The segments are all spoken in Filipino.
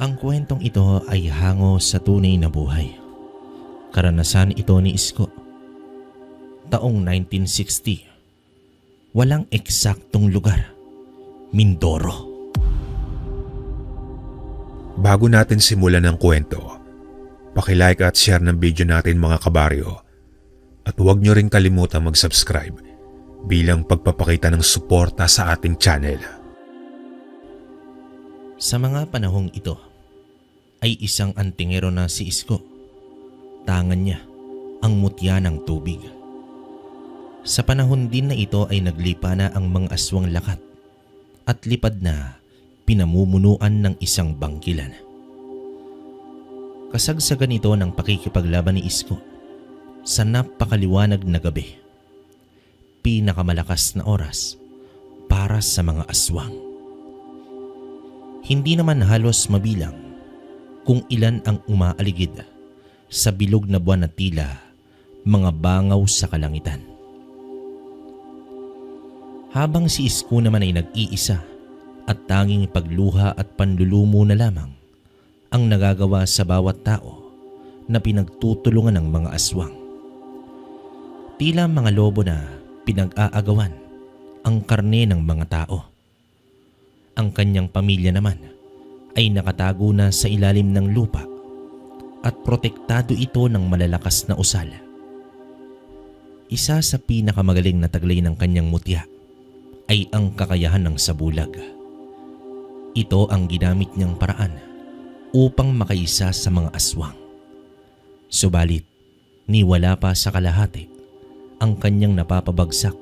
Ang kwentong ito ay hango sa tunay na buhay. Karanasan ito ni Isko. Taong 1960. Walang eksaktong lugar. Mindoro. Bago natin simulan ang kwento, paki-like at share ng video natin mga kabaryo. At huwag nyo rin kalimutang mag-subscribe bilang pagpapakita ng suporta sa ating channel. Sa mga panahong ito, ay isang antingero na si Isko. Tangan niya ang mutya ng tubig. Sa panahon din na ito ay naglipa na ang mga aswang lakat at lipad na pinamumunuan ng isang bangkilan. Kasagsagan ito ng pakikipaglaban ni Isko sa napakaliwanag na gabi. Pinakamalakas na oras para sa mga aswang. Hindi naman halos mabilang kung ilan ang umaaligid sa bilog na buwan na tila mga bangaw sa kalangitan. Habang si Isko naman ay nag-iisa at tanging pagluha at panlulumo na lamang ang nagagawa sa bawat tao na pinagtutulungan ng mga aswang. Tila mga lobo na pinag-aagawan ang karne ng mga tao. Ang kanyang pamilya naman ay nakatago na sa ilalim ng lupa at protektado ito ng malalakas na usal. Isa sa pinakamagaling na taglay ng kanyang mutya ay ang kakayahan ng sabulag. Ito ang ginamit niyang paraan upang makaisa sa mga aswang. Subalit, niwala pa sa kalahati ang kanyang napapabagsak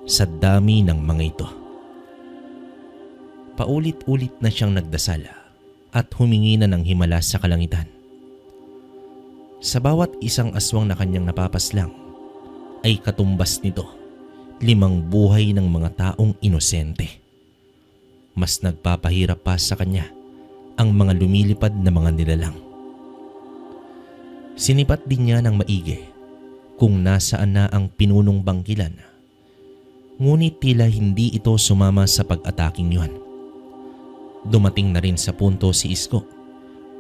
sa dami ng mga ito. Paulit-ulit na siyang nagdasal at humingi na ng himala sa kalangitan. Sa bawat isang aswang na kanyang napapaslang ay katumbas nito 5 buhay ng mga taong inosente. Mas nagpapahirap pa sa kanya ang mga lumilipad na mga nilalang. Sinipat din niya ng maigi kung nasaan na ang pinunong bangkilan. Ngunit tila hindi ito sumama sa pag-ataking yun. Dumating na rin sa punto si Isko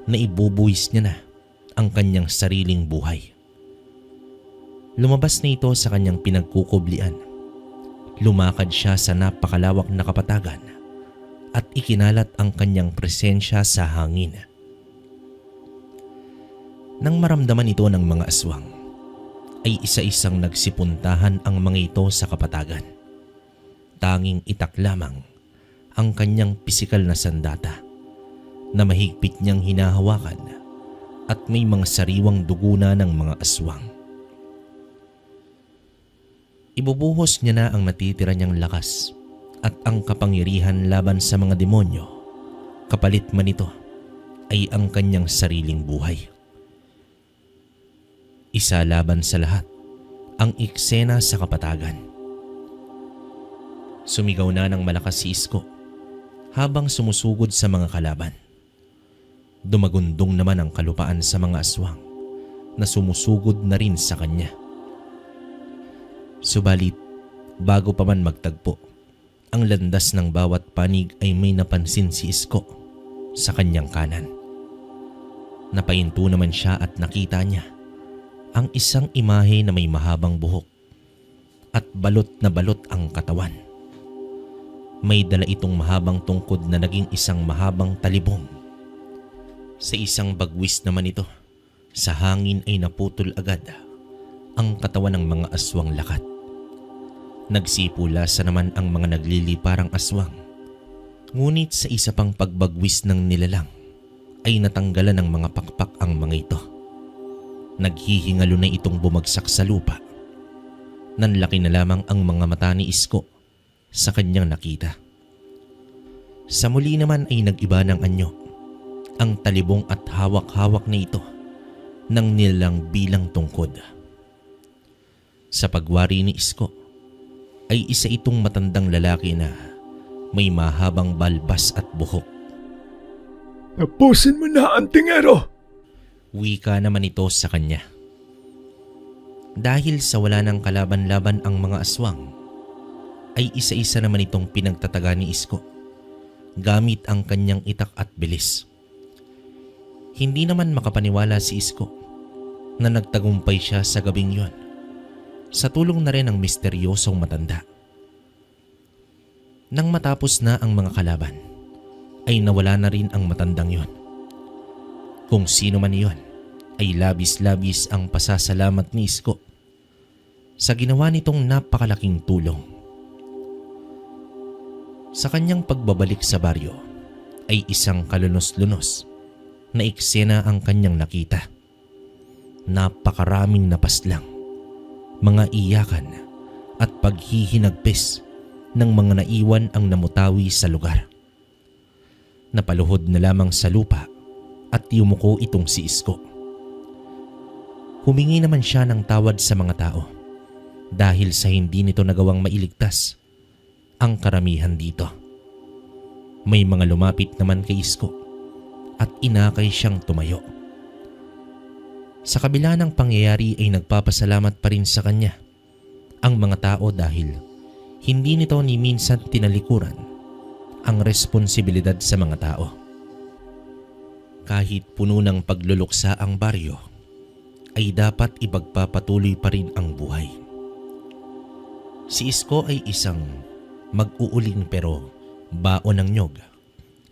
na ibubuwis niya na ang kanyang sariling buhay. Lumabas na ito sa kanyang pinagkukublian. Lumakad siya sa napakalawak na kapatagan at ikinalat ang kanyang presensya sa hangin. Nang maramdaman ito ng mga aswang, ay isa-isang nagsipuntahan ang mga ito sa kapatagan. Tanging itak lamang ang kanyang pisikal na sandata na mahigpit niyang hinahawakan at may mga sariwang dugo na ng mga aswang. Ibubuhos niya na ang natitira niyang lakas at ang kapangyarihan laban sa mga demonyo. Kapalit man ito ay ang kanyang sariling buhay. Isa laban sa lahat ang eksena sa kapatagan. Sumigaw na ng malakas si Isko habang sumusugod sa mga kalaban. Dumagundong naman ang kalupaan sa mga aswang na sumusugod na rin sa kanya. Subalit, bago pa man magtagpo, ang landas ng bawat panig ay may napansin si Isko sa kanyang kanan. Napahinto naman siya at nakita niya ang isang imahe na may mahabang buhok at balot na balot ang katawan. May dala itong mahabang tungkod na naging isang mahabang talibong. Sa isang bagwis naman ito, sa hangin ay naputol agad ang katawan ng mga aswang lakat. Nagsipulasa naman ang mga nagliliparang aswang. Ngunit sa isa pang pagbagwis ng nilalang ay natanggalan ng mga pakpak ang mga ito. Naghihingalo na itong bumagsak sa lupa. Nanlaki na lamang ang mga mata ni Isko sa kanyang nakita. Sa muli naman ay nag-iba ng anyo ang talibong at hawak-hawak na ito ng nilalang bilang tungkod. Sa pagwari ni Isko ay isa itong matandang lalaki na may mahabang balbas at buhok. Tapusin mo na, antingero! Wika naman ito sa kanya. Dahil sa wala ng kalaban-laban ang mga aswang, ay isa-isa naman itong pinagtataga ni Isko gamit ang kanyang itak at bilis. Hindi naman makapaniwala si Isko na nagtagumpay siya sa gabing yon sa tulong na rin ng misteryosong matanda. Nang matapos na ang mga kalaban, ay nawala na rin ang matandang yon. Kung sino man iyon, ay labis-labis ang pasasalamat ni Isko sa ginawa nitong napakalaking tulong. Sa kanyang pagbabalik sa baryo, ay isang kalunos-lunos na eksena ang kanyang nakita. Napakaraming napaslang, mga iyakan at paghihinagpis ng mga naiwan ang namutawi sa lugar. Napaluhod na lamang sa lupa at yumuko itong si Isko. Humingi naman siya ng tawad sa mga tao dahil sa hindi nito nagawang mailigtas ang karamihan dito. May mga lumapit naman kay Isko at inakay siyang tumayo. Sa kabila ng pangyayari ay nagpapasalamat pa rin sa kanya ang mga tao dahil hindi nito ni minsan tinalikuran ang responsibilidad sa mga tao. Kahit puno ng pagluluksa ang baryo, ay dapat ipagpapatuloy pa rin ang buhay. Si Isko ay isang mag-uuling pero baon ng nyog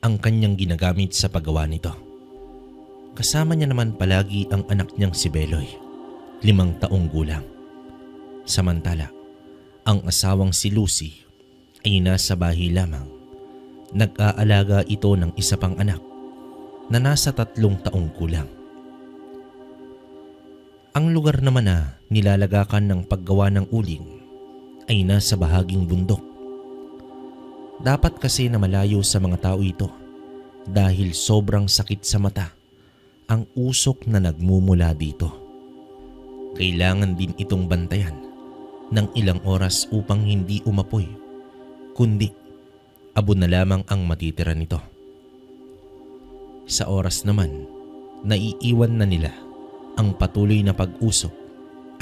ang kanyang ginagamit sa paggawa nito. Kasama niya naman palagi ang anak niyang si Beloy, 5 taong gulang. Samantala, ang asawang si Lucy ay nasa bahay lamang. Nag-aalaga ito ng isa pang anak na nasa 3 taong gulang. Ang lugar naman na nilalagakan ng paggawa ng uling ay nasa bahaging bundok. Dapat kasi na malayo sa mga tao ito dahil sobrang sakit sa mata ang usok na nagmumula dito. Kailangan din itong bantayan ng ilang oras upang hindi umapoy, kundi abo na lamang ang matitira nito. Sa oras naman, naiiwan na nila ang patuloy na pag-usok,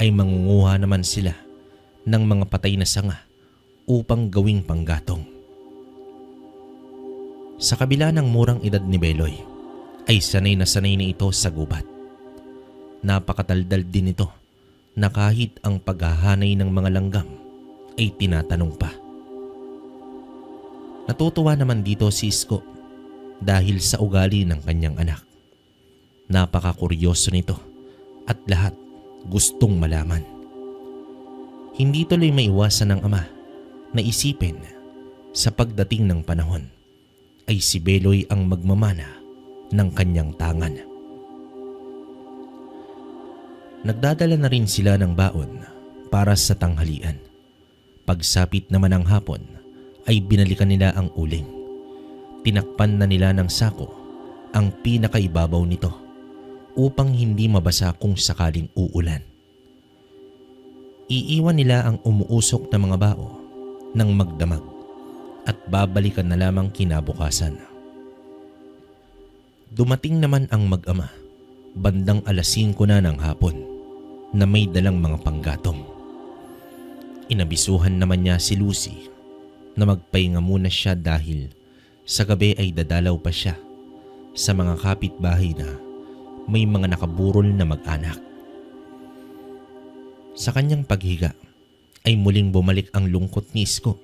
ay mangunguha naman sila ng mga patay na sanga upang gawing panggatong. Sa kabila ng murang edad ni Beloy, ay sanay na ito sa gubat. Napakataldal din ito na kahit ang paghahanay ng mga langgam ay tinatanong pa. Natutuwa naman dito si Isko dahil sa ugali ng kanyang anak. Napakakuryoso nito at lahat gustong malaman. Hindi tuloy maiwasan ng ama na isipin sa pagdating ng panahon ay si Beloy ang magmamana ng kanyang tangan. Nagdadala na rin sila ng baon para sa tanghalian. Pagsapit naman ng hapon ay binalikan nila ang uling. Tinakpan na nila ng sako ang pinakaibabaw nito upang hindi mabasa kung sakaling uulan. Iiwan nila ang umuusok na mga bao ng magdamag at babalikan na lamang kinabukasan. Dumating naman ang mag-ama bandang 5:00 na ng hapon na may dalang mga panggatong. Inabisuhan naman niya si Lucy na magpahinga muna siya dahil sa gabi ay dadalaw pa siya sa mga kapitbahay na may mga nakaburol na mag-anak. Sa kanyang paghiga ay muling bumalik ang lungkot ni Isko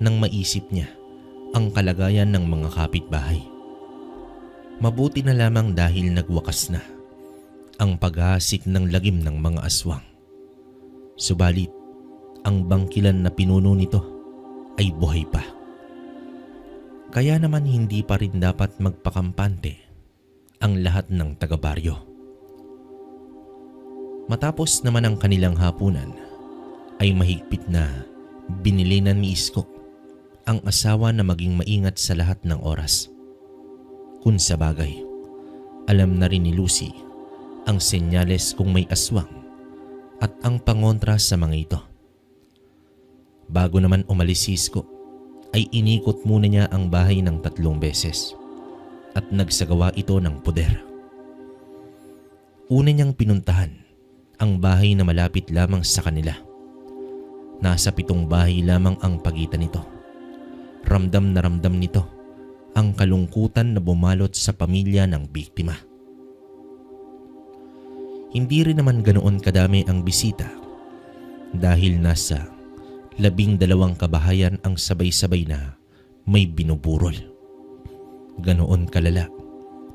nang maisip niya ang kalagayan ng mga kapitbahay. Mabuti na lamang dahil nagwakas na ang paghasik ng lagim ng mga aswang. Subalit, ang bangkilan na pinuno nito ay buhay pa. Kaya naman hindi pa rin dapat magpakampante ang lahat ng taga-baryo. Matapos naman ang kanilang hapunan, ay mahigpit na binilinan ni Isko ang asawa na maging maingat sa lahat ng oras. Kung sa bagay, alam na rin ni Lucy ang senyales kung may aswang at ang pangontra sa mga ito. Bago naman umalis si Isko, ay inikot muna niya ang bahay ng 3 beses at nagsagawa ito ng puder. Una niyang pinuntahan ang bahay na malapit lamang sa kanila. Nasa 7 bahay lamang ang pagitan nito. Ramdam na ramdam nito ang kalungkutan na bumalot sa pamilya ng biktima. Hindi rin naman ganoon kadami ang bisita dahil nasa 12 kabahayan ang sabay-sabay na may binuburol. Ganoon kalala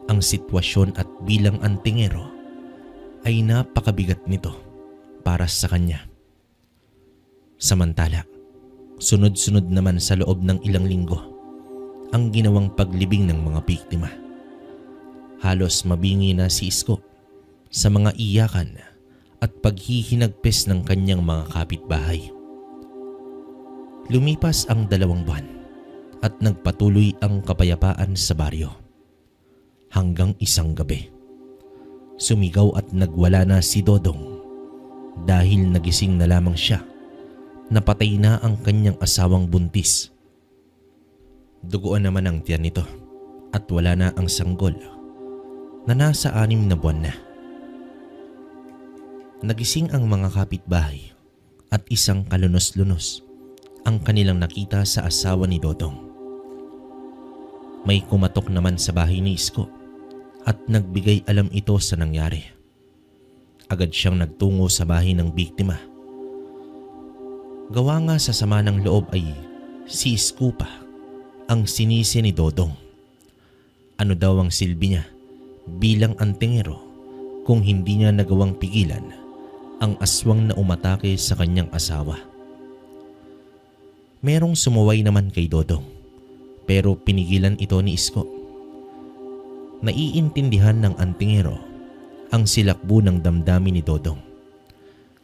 ang sitwasyon at bilang antingero ay napakabigat nito para sa kanya. Samantala, sunod-sunod naman sa loob ng ilang linggo ang ginawang paglibing ng mga biktima. Halos mabingi na si Isko sa mga iyakan at paghihinagpis ng kanyang mga kapitbahay. Lumipas ang 2 buwan at nagpatuloy ang kapayapaan sa baryo. Hanggang isang gabi, sumigaw at nagwala na si Dodong dahil nagising na lamang siya. Napatay na ang kanyang asawang buntis. Duguan naman ang tiyan nito at wala na ang sanggol na nasa 6 na buwan na. Nagising ang mga kapitbahay at isang kalunos-lunos ang kanilang nakita sa asawa ni Dodong. May kumatok naman sa bahay ni Isko at nagbigay alam ito sa nangyari. Agad siyang nagtungo sa bahay ng biktima. Gawa nga sa sama ng loob ay si Isko pa ang sinisi ni Dodong. Ano daw ang silbi niya bilang antingero kung hindi niya nagawang pigilan ang aswang na umatake sa kanyang asawa? Merong sumuway naman kay Dodong pero pinigilan ito ni Isko. Naiintindihan ng antingero ang silakbo ng damdamin ni Dodong.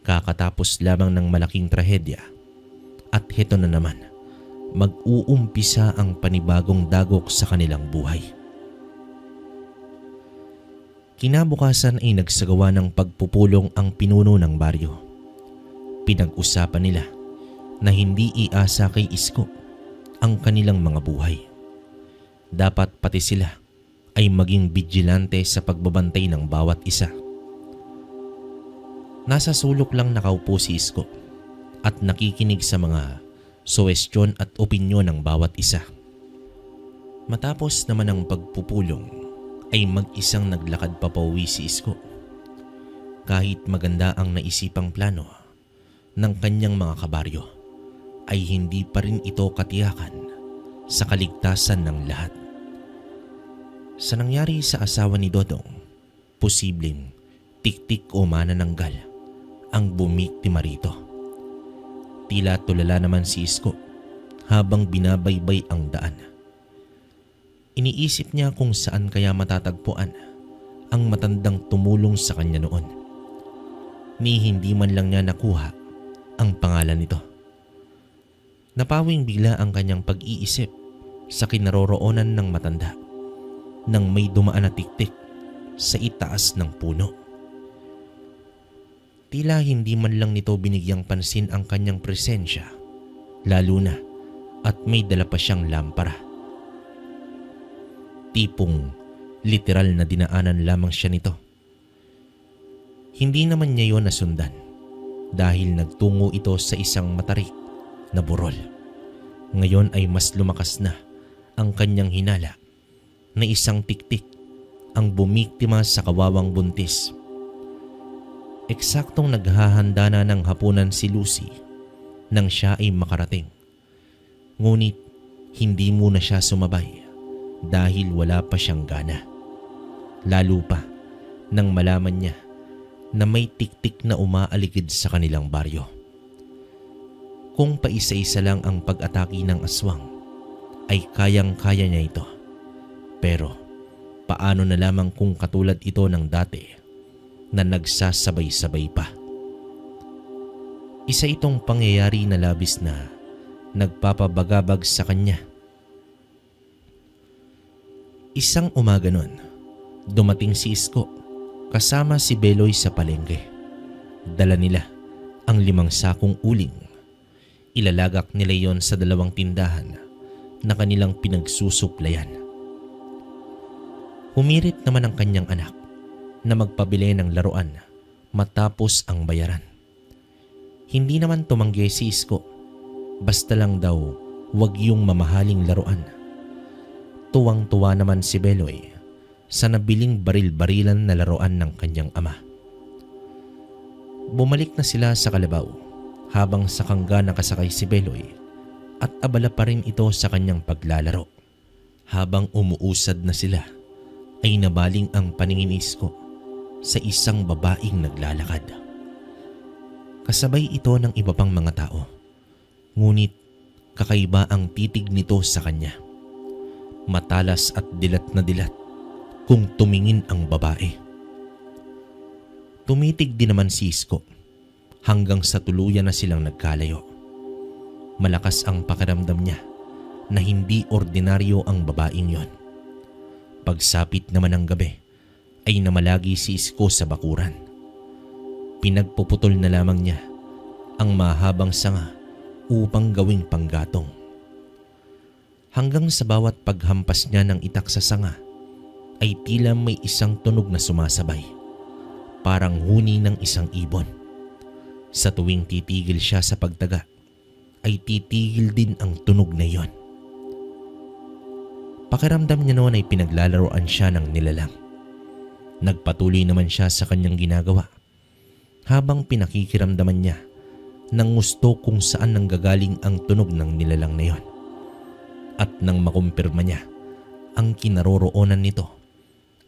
Kakatapos lamang ng malaking trahedya at heto na naman, mag-uumpisa ang panibagong dagok sa kanilang buhay. Kinabukasan ay nagsagawa ng pagpupulong ang pinuno ng baryo. Pinag-usapan nila na hindi iasa kay Isko ang kanilang mga buhay. Dapat pati sila ay maging vigilante sa pagbabantay ng bawat isa. Nasa sulok lang nakaupo si Isko at nakikinig sa mga suwestyon at opinyon ng bawat isa. Matapos naman ang pagpupulong ay mag-isang naglakad papauwi si Isko. Kahit maganda ang naisipang plano ng kanyang mga kabaryo ay hindi pa rin ito katiyakan sa kaligtasan ng lahat. Sa nangyari sa asawa ni Dodong, posibleng tiktik o manananggal ang bumiktima rito. Tila tulala naman si Isko habang binabaybay ang daan. Iniisip niya kung saan kaya matatagpuan ang matandang tumulong sa kanya noon. Ni hindi man lang niya nakuha ang pangalan nito. Napawing bigla ang kanyang pag-iisip sa kinaroroonan ng matanda nang may dumaan na tiktik sa itaas ng puno. Tila hindi man lang nito binigyang pansin ang kanyang presensya, lalo na at may dala pa siyang lampara. Tipong literal na dinaanan lamang siya nito. Hindi naman niya yon nasundan dahil nagtungo ito sa isang matarik na burol. Ngayon ay mas lumakas na ang kanyang hinala na isang tiktik ang bumiktima sa kawawang buntis. Eksaktong naghahanda na ng hapunan si Lucy nang siya ay makarating. Ngunit hindi muna siya sumabay dahil wala pa siyang gana. Lalo pa nang malaman niya na may tiktik na umaaligid sa kanilang baryo. Kung paisa-isa lang ang pag-atake ng aswang ay kayang-kaya niya ito. Pero paano na lamang kung katulad ito ng dati na nagsasabay-sabay pa? Isa itong pangyayari na labis na nagpapabagabag sa kanya. Isang umaga nun, dumating si Isko kasama si Beloy sa palengke. Dala nila ang 5 sakong uling. Ilalagak nila yon sa 2 tindahan na kanilang pinagsusuklayan. Humirit naman ang kanyang anak na magpabili ng laruan matapos ang bayaran. Hindi naman tumanggi si Isko, basta lang daw wag yung mamahaling laruan. Tuwang-tuwa naman si Beloy sa nabiling baril-barilan na laruan ng kanyang ama. Bumalik na sila sa kalabaw habang sa kangga nakasakay si Beloy at abala pa rin ito sa kanyang paglalaro. Habang umuusad na sila ay nabaling ang paningin ni Isko sa isang babaeng naglalakad. Kasabay ito ng iba pang mga tao, ngunit kakaiba ang titig nito sa kanya. Matalas at dilat na dilat kung tumingin ang babae. Tumitig din naman si Isko hanggang sa tuluyan na silang nagkalayo. Malakas ang pakiramdam niya na hindi ordinaryo ang babaeng yon. Pagsapit naman ng gabi ay namalagi si Isko sa bakuran. Pinagpuputol na lamang niya ang mahabang sanga upang gawing panggatong. Hanggang sa bawat paghampas niya ng itak sa sanga ay tila may isang tunog na sumasabay, parang huni ng isang ibon. Sa tuwing titigil siya sa pagtaga ay titigil din ang tunog na iyon. Pakiramdam niya noon ay pinaglalaroan siya ng nilalang. Nagpatuloy naman siya sa kanyang ginagawa habang pinakikiramdaman niya ng gusto kung saan nanggagaling ang tunog ng nilalang na iyon. At nang makumpirma niya ang kinaroroonan nito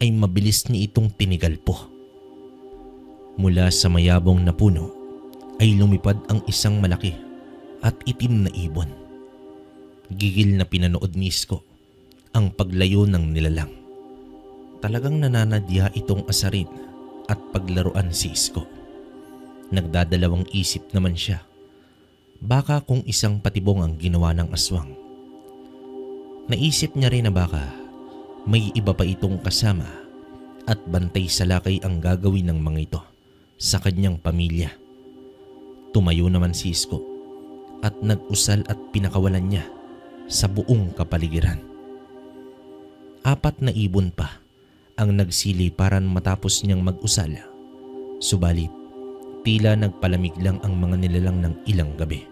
ay mabilis niya itong tinigalpo. Mula sa mayabong na puno ay lumipad ang isang malaki at itim na ibon. Gigil na pinanood ni Isko ang paglayo ng nilalang. Talagang nananadya itong asarin at paglaruan si Isko. Nagdadalawang isip naman siya. Baka kung isang patibong ang ginawa ng aswang. Naisip niya rin na baka may iba pa itong kasama at bantay sa lakay ang gagawin ng mga ito sa kanyang pamilya. Tumayo naman si Isko at nag-usal at pinakawalan niya sa buong kapaligiran. 4 na ibon pa ang nagsiliparan matapos niyang mag-usal. Subalit, tila nagpalamig lang ang mga nilalang ng ilang gabi.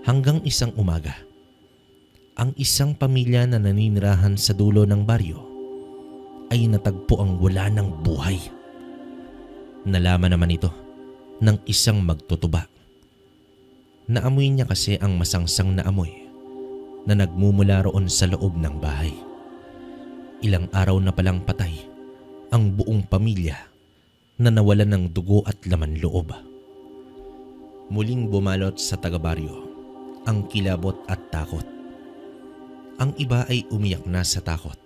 Hanggang isang umaga, ang isang pamilya na naninirahan sa dulo ng baryo ay natagpo ang wala ng buhay. Nalaman naman ito ng isang magtutuba. Naamoy niya kasi ang masangsang na amoy na nagmumula roon sa loob ng bahay. Ilang araw na palang patay ang buong pamilya na nawalan ng dugo at laman loob. Muling bumalot sa taga-baryo ang kilabot at takot. Ang iba ay umiyak na sa takot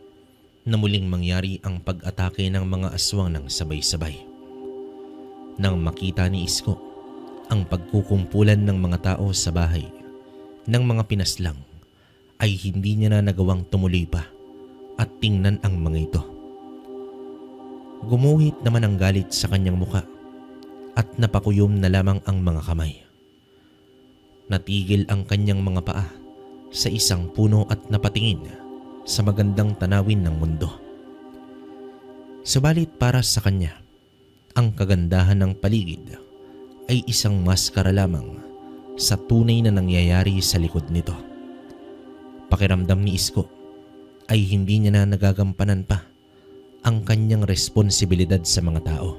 na muling mangyari ang pag-atake ng mga aswang ng sabay-sabay. Nang makita ni Isko ang pagkukumpulan ng mga tao sa bahay ng mga pinaslang ay hindi niya na nagawang tumuloy pa at tingnan ang mga ito. Gumuhit naman ang galit sa kanyang muka at napakuyom na lamang ang mga kamay. Natigil ang kanyang mga paa sa isang puno at napatingin sa magandang tanawin ng mundo. Subalit para sa kanya, ang kagandahan ng paligid ay isang maskara lamang sa tunay na nangyayari sa likod nito. Pakiramdam ni Isko ay hindi niya na nagagampanan pa ang kanyang responsibilidad sa mga tao.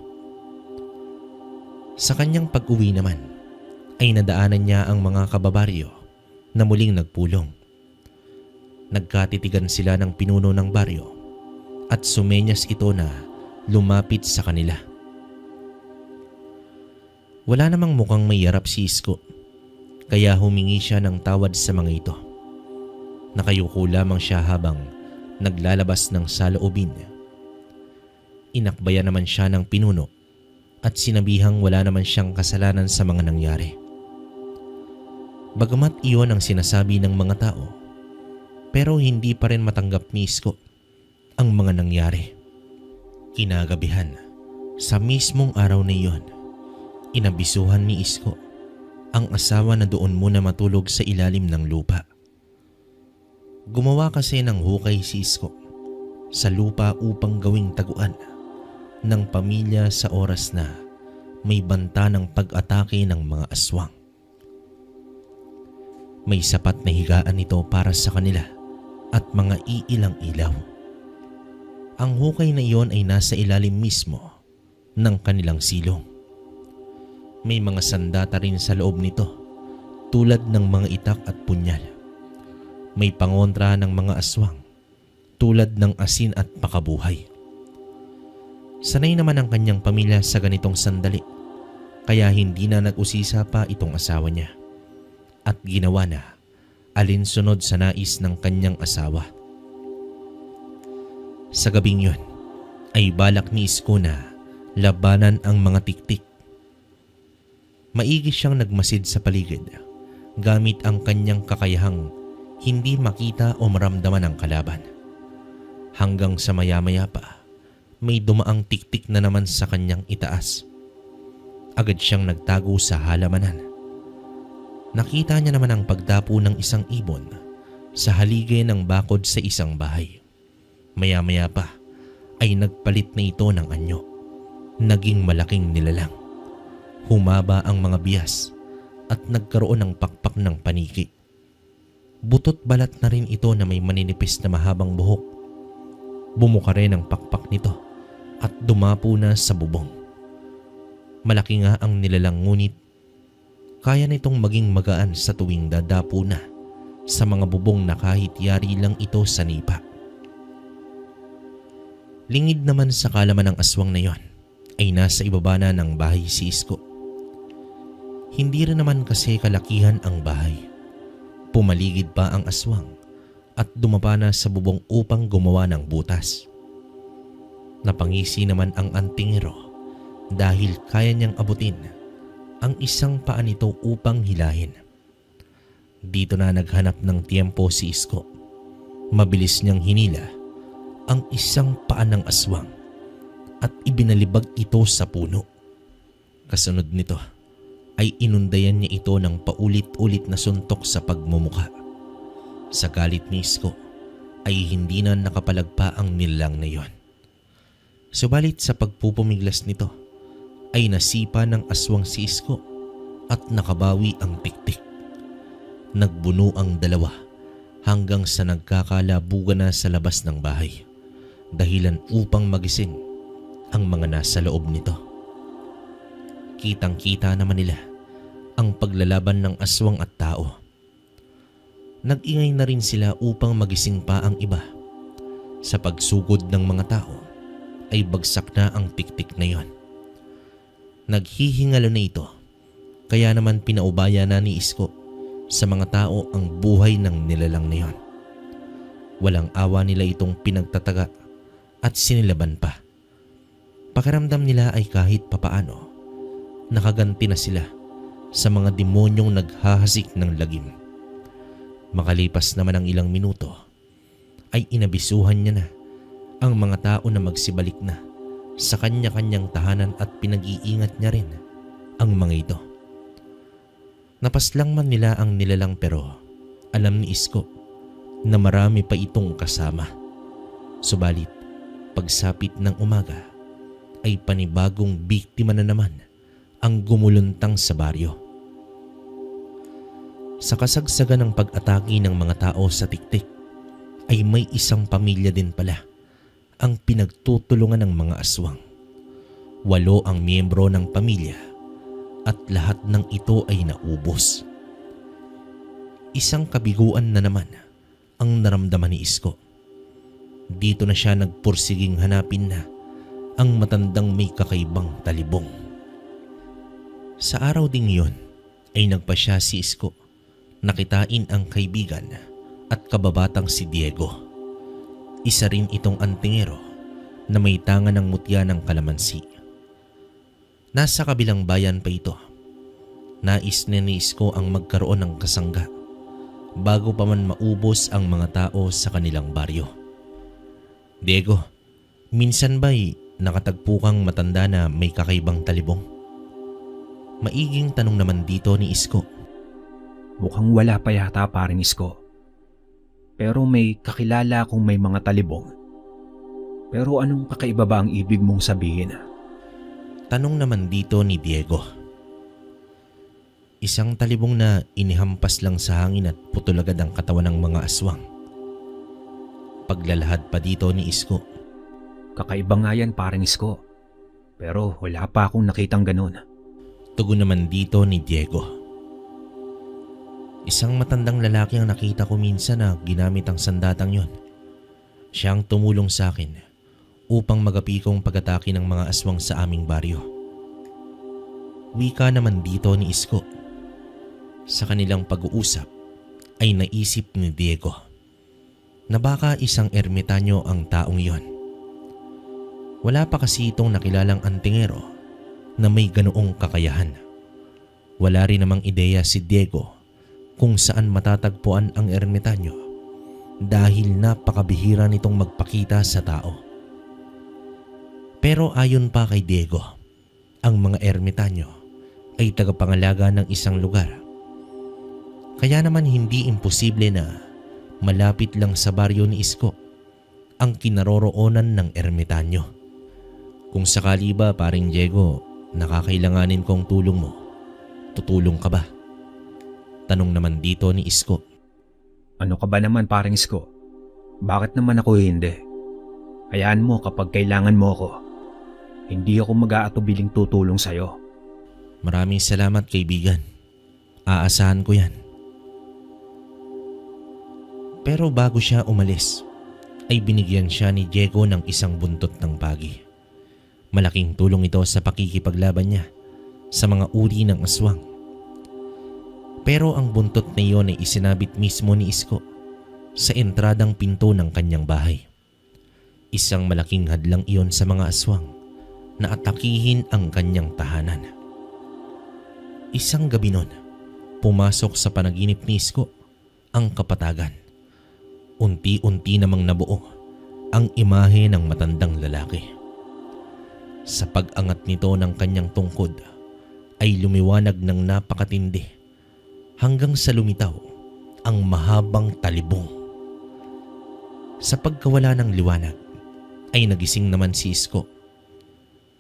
Sa kanyang pag-uwi naman ay nadaanan niya ang mga kababaryo na muling nagpulong. Nagkatitigan sila ng pinuno ng baryo at sumenyas ito na lumapit sa kanila. Wala namang mukhang may yarap si Isko kaya humingi siya ng tawad sa mga ito. Nakayuko lamang siya habang naglalabas ng saloobin. Inakbayan naman siya ng pinuno at sinabihang wala naman siyang kasalanan sa mga nangyari. Bagamat iyon ang sinasabi ng mga tao, pero hindi pa rin matanggap ni Isko ang mga nangyari. Kinagabihan, sa mismong araw na iyon, inabisuhan ni Isko ang asawa na doon muna matulog sa ilalim ng lupa. Gumawa kasi ng hukay si Isko sa lupa upang gawing taguan ng pamilya sa oras na may banta ng pag-atake ng mga aswang. May sapat na higaan ito para sa kanila at mga iilang ilaw. Ang hukay na iyon ay nasa ilalim mismo ng kanilang silong. May mga sandata rin sa loob nito, tulad ng mga itak at punyal. May pangontra ng mga aswang, tulad ng asin at pakabuhay. Sanay naman ang kanyang pamilya sa ganitong sandali, kaya hindi na nag-usisa pa itong asawa niya at ginawa na alinsunod sa nais ng kanyang asawa. Sa gabing yun ay balak ni Isko na labanan ang mga tiktik. Maigi siyang nagmasid sa paligid gamit ang kanyang kakayahang hindi makita o maramdaman ang kalaban. Hanggang sa maya-maya pa, may dumaang tiktik na naman sa kanyang itaas. Agad siyang nagtago sa halamanan. Nakita niya naman ang pagdapo ng isang ibon sa haligay ng bakod sa isang bahay. Maya-maya pa ay nagpalit na ito ng anyo. Naging malaking nilalang. Humaba ang mga biyas at nagkaroon ng pakpak ng paniki. Butot balat na rin ito na may maninipis na mahabang buhok. Bumuka rin ang pakpak nito at dumapo na sa bubong. Malaki nga ang nilalang ngunit kaya nitong maging magaan sa tuwing dadapo na sa mga bubong na kahit yari lang ito sa nipa. Lingid naman sa kalaman ng aswang na yon ay nasa ibaba na ng bahay si Isko. Hindi rin naman kasi kalakihan ang bahay. Pumaligid pa ang aswang at dumapa na sa bubong upang gumawa ng butas. Napangisi naman ang antingero dahil kaya niyang abutin ang isang paa nito upang hilahin. Dito na naghanap ng tiempo si Isko. Mabilis niyang hinila ang isang paa ng aswang at ibinalibag ito sa puno. Kasunod nito ay inundayan niya ito ng paulit-ulit na suntok sa pagmumuka. Sa galit ni Isko ay hindi na nakapalagpa ang nilalang na yon. Subalit sa pagpupumiglas nito ay nasipa ng aswang si Isko at nakabawi ang tiktik. Nagbuno ang dalawa hanggang sa nagkakalabugan na sa labas ng bahay, dahilan upang magising ang mga nasa loob nito. Kitang-kita naman nila ang paglalaban ng aswang at tao. Nag-ingay na rin sila upang magising pa ang iba. Sa pagsugod ng mga tao ay bagsak na ang tiktik na yon. Naghihingalo na ito, kaya naman pinaubaya na ni Isko sa mga tao ang buhay ng nilalang na yon. Walang awa nila itong pinagtataga at sinilaban pa. Pakiramdam nila ay kahit papaano nakaganti na sila sa mga demonyong naghahasik ng lagim. Makalipas naman ang ilang minuto ay inabisuhan niya na ang mga tao na magsibalik na sa kanya-kanyang tahanan at pinag-iingat niya rin ang mga ito. Napaslang man nila ang nilalang pero alam ni Isko na marami pa itong kasama. Subalit pagsapit ng umaga ay panibagong biktima na naman ang gumuluntang sa baryo. Sa kasagsagan ng pag-atake ng mga tao sa tiktik ay may isang pamilya din pala ang pinagtutulungan ng mga aswang. 8 ang miyembro ng pamilya at lahat ng ito ay naubos. Isang kabiguan na naman ang naramdaman ni Isko. Dito na siya nagpursiging hanapin na ang matandang may kakaibang talibong. Sa araw ding yon ay nagpasya si Isko nakitain ang kaibigan at kababatang si Diego. Isa rin itong antingero na may tanga ng mutya ng kalamansi. Nasa kabilang bayan pa ito. Nais ni Isko ang magkaroon ng kasangga bago pa man maubos ang mga tao sa kanilang baryo. Diego, minsan ba'y nakatagpo kang matanda na may kakaibang talibong? Maiging tanong naman dito ni Isko. Mukhang wala pa yata paring Isko. Pero may kakilala akong may mga talibong. Pero anong kakaiba ba ang ibig mong sabihin? Tanong naman dito ni Diego. Isang talibong na inihampas lang sa hangin at putol agad ang katawan ng mga aswang. Paglalahad pa dito ni Isko. Kakaiba nga yan paring Isko. Pero wala pa akong nakitang ganun. Tugon naman dito ni Diego. Isang matandang lalaki ang nakita ko minsan na ginamit ang sandatang yon. Siya ang tumulong sa akin upang magapikong pag-atake ng mga aswang sa aming baryo. Wika naman dito ni Isko. Sa kanilang pag-uusap ay naisip ni Diego na baka isang ermitanyo ang taong yon. Wala pa kasi itong nakilalang antingero na may ganoong kakayahan. Wala rin namang ideya si Diego kung saan matatagpuan ang ermitanyo dahil napakabihira nitong magpakita sa tao. Pero ayon pa kay Diego, ang mga ermitanyo ay tagapangalaga ng isang lugar. Kaya naman hindi imposible na malapit lang sa baryo ni Isko ang kinaroroonan ng ermitanyo. Kung sakali ba, paring Diego, nakakailanganin kong tulong mo, tutulong ka ba? Tanong naman dito ni Isko. Ano ka ba naman paring Isko? Bakit naman ako hindi? Hayaan mo kapag kailangan mo ako. Hindi ako mag-aatubiling tutulong sa'yo. Maraming salamat kaibigan. Aasahan ko yan. Pero bago siya umalis, ay binigyan siya ni Diego ng isang buntot ng pagi. Malaking tulong ito sa pakikipaglaban niya sa mga uri ng aswang. Pero ang buntot na iyon ay isinabit mismo ni Isko sa entradang pinto ng kanyang bahay. Isang malaking hadlang iyon sa mga aswang na atakihin ang kanyang tahanan. Isang gabi nun, pumasok sa panaginip ni Isko ang kapatagan. Unti-unti namang nabuo ang imahe ng matandang lalaki. Sa pag-angat nito ng kanyang tungkod ay lumiwanag ng napakatindi hanggang sa lumitaw ang mahabang talibong. Sa pagkawala ng liwanag ay nagising naman si Isko.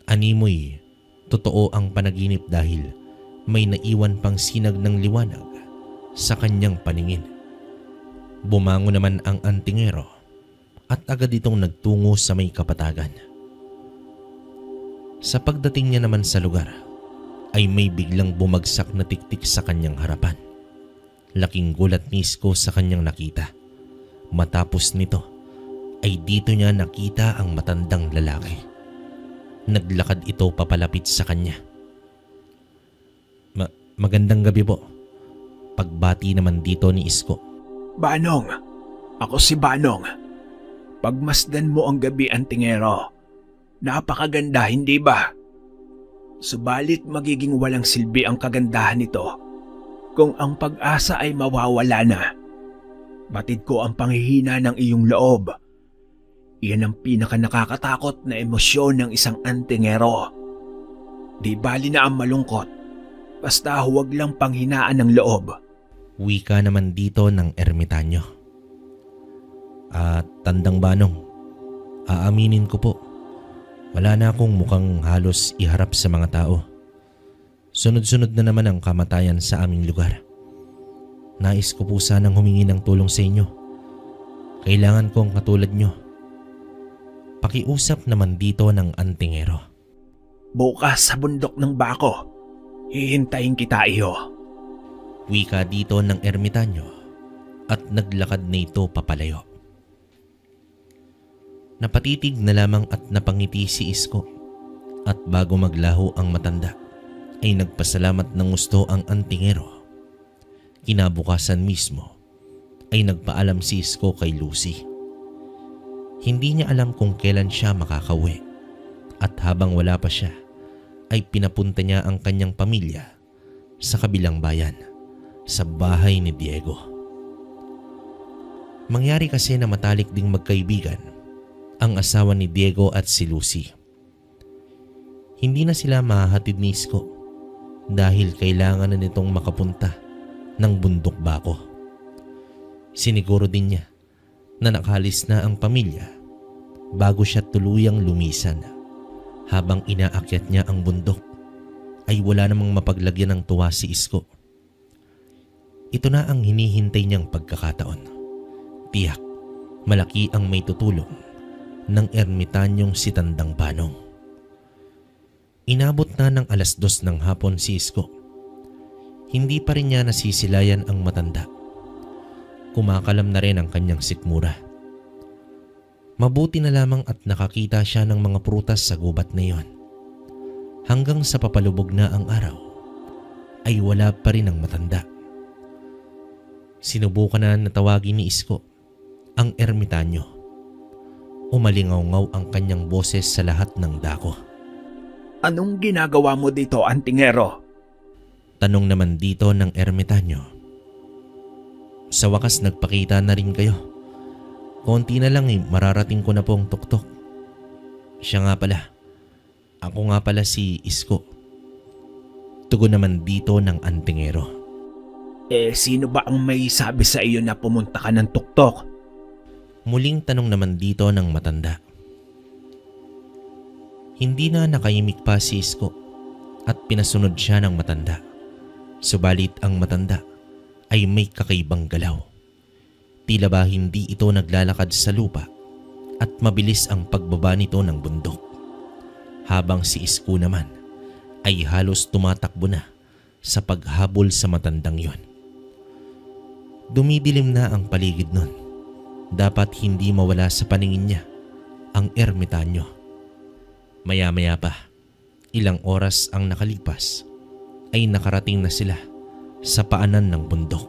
Animoy, totoo ang panaginip dahil may naiwan pang sinag ng liwanag sa kanyang paningin. Bumangon naman ang antingero at agad itong nagtungo sa may kapatagan. Sa pagdating niya naman sa lugar ay may biglang bumagsak na tiktik sa kanyang harapan. Laking gulat ni Isko sa kanyang nakita. Matapos nito ay dito niya nakita ang matandang lalaki. Naglakad ito papalapit sa kanya. Magandang gabi po. Pagbati naman dito ni Isko. Banong, ako si Banong. Pagmasdan mo ang gabi, antingero. Napakaganda, hindi ba? Subalit magiging walang silbi ang kagandahan nito kung ang pag-asa ay mawawala na. Batid ko ang panghihina ng iyong loob. Iyan ang pinaka-nakakatakot na emosyon ng isang antingero. Di bali na ang malungkot, basta huwag lang panghinaan ng loob. Wika naman dito ng ermitanyo. Tandang Banong, aaminin ko po, wala na akong mukhang halos iharap sa mga tao. Sunod-sunod na naman ang kamatayan sa aming lugar. Nais ko po sanang humingi ng tulong sa inyo. Kailangan kong katulad nyo. Pakiusap naman dito ng antingero. Bukas sa bundok ng Bako, hihintayin kita, iyo. Wika dito ng ermitanyo at naglakad na ito papalayo. Napatitig na lamang at napangiti si Isko at bago maglaho ang matanda ay nagpasalamat ng gusto ang antingero. Kinabukasan mismo ay nagpaalam si Isko kay Lucy. Hindi niya alam kung kailan siya makakauwi at habang wala pa siya ay pinapunta niya ang kanyang pamilya sa kabilang bayan, sa bahay ni Diego. Mangyari kasi na matalik ding magkaibigan ang asawa ni Diego at si Lucy. Hindi na sila mahahatid ni Isko dahil kailangan na nitong makapunta ng bundok Bako. Siniguro din niya na nakalis na ang pamilya bago siya tuluyang lumisan. Habang inaakyat niya ang bundok ay wala namang mapaglagyan ng tuwa si Isko. Ito na ang hinihintay niyang pagkakataon. Tiyak, malaki ang may tutulong ng ermitanyong si Tandang Banong. Inabot na ng 2:00 ng hapon si Isko. Hindi pa rin niya nasisilayan ang matanda. Kumakalam na rin ang kanyang sikmura. Mabuti na lamang at nakakita siya ng mga prutas sa gubat na iyon. Hanggang sa papalubog na ang araw, ay wala pa rin ang matanda. Sinubukan na natawagin ni Isko ang ermitanyo. Umalingaw-ngaw ang kanyang boses sa lahat ng dako. Anong ginagawa mo dito, Antingero? Tanong naman dito ng ermitanyo. Sa wakas nagpakita na rin kayo. Konti na lang mararating ko na po ang tuktok. Siya nga pala. Ako nga pala si Isko. Tugon naman dito ng Antingero. Sino ba ang may sabi sa iyo na pumunta ka ng tuktok? Muling tanong naman dito ng matanda. Hindi na nakayimik pa si Isko at pinasunod siya ng matanda. Subalit ang matanda ay may kakaibang galaw. Tila ba hindi ito naglalakad sa lupa at mabilis ang pagbaba nito ng bundok. Habang si Isko naman ay halos tumatakbo na sa paghabol sa matandang yon. Dumidilim na ang paligid nun. Dapat hindi mawala sa paningin niya ang ermitanyo. Maya-maya pa, ilang oras ang nakalipas, ay nakarating na sila sa paanan ng bundok.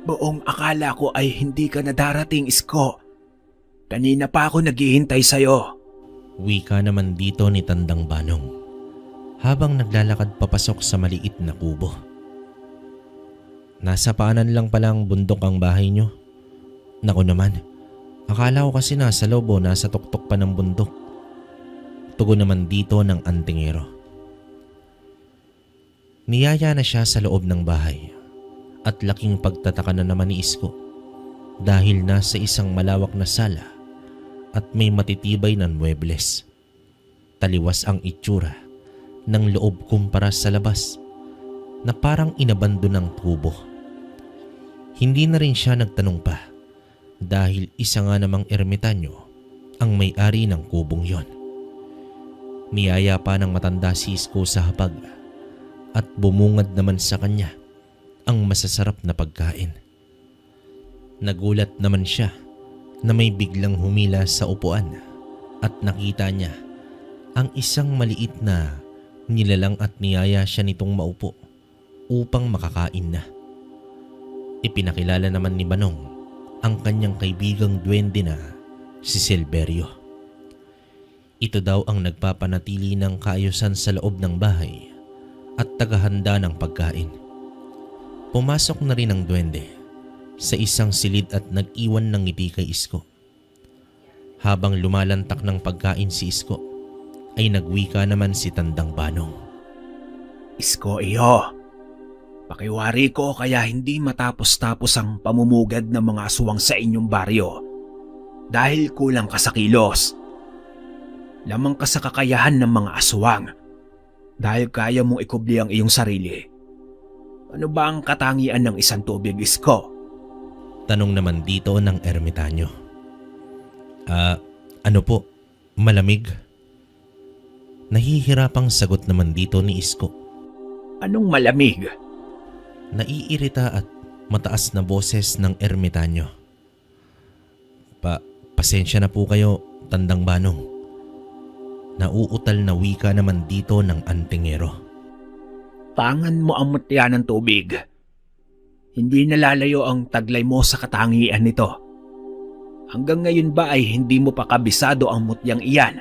Buong akala ko ay hindi ka na darating, Isko. Kanina pa ako naghihintay sa'yo. Wika naman dito ni Tandang Banong habang naglalakad papasok sa maliit na kubo. Nasa paanan lang pala ang bundok ang bahay nyo. Naku naman, akala ko kasi nasa loob o nasa tuktok pa ng bundok. Tugon naman dito ng Antingero. Niyaya na siya sa loob ng bahay at laking pagtataka na naman ni Isko dahil nasa isang malawak na sala at may matitibay na muebles. Taliwas ang itsura ng loob kumpara sa labas na parang inabando ng kubo. Hindi na rin siya nagtanong pa dahil isa nga namang ermitanyo ang may-ari ng kubong yon. Niyaya pa ng matanda si Isko sa hapag at bumungad naman sa kanya ang masasarap na pagkain. Nagulat naman siya na may biglang humila sa upuan at nakita niya ang isang maliit na nilalang at niyaya siya nitong maupo upang makakain na. Ipinakilala naman ni Banong ang kanyang kaibigang duwende na si Silverio. Ito daw ang nagpapanatili ng kaayusan sa loob ng bahay at tagahanda ng pagkain. Pumasok na rin ang duwende sa isang silid at nag-iwan ng ngiti kay Isko. Habang lumalantak ng pagkain si Isko, ay nagwika naman si Tandang Banong. Isko iyo, pakiwari ko kaya hindi matapos-tapos ang pamumugad ng mga aswang sa inyong baryo dahil kulang ka sa kilos. Lamang ka sa kakayahan ng mga aswang dahil kaya mong ikubli ang iyong sarili. Ano ba ang katangian ng isang tubig, Isko? Tanong naman dito ng ermitanyo. Ano po? Malamig? Nahihirapang sagot naman dito ni Isko. Anong malamig? Naiirita at mataas na boses ng ermitanyo. Pasensya na po kayo, Tandang Banong. Nauutal na wika naman dito ng Antingero. Tangan mo ang mutya ng tubig. Hindi nalalayo ang taglay mo sa katangian nito. Hanggang ngayon ba ay hindi mo pa kabisado ang mutyang iyan?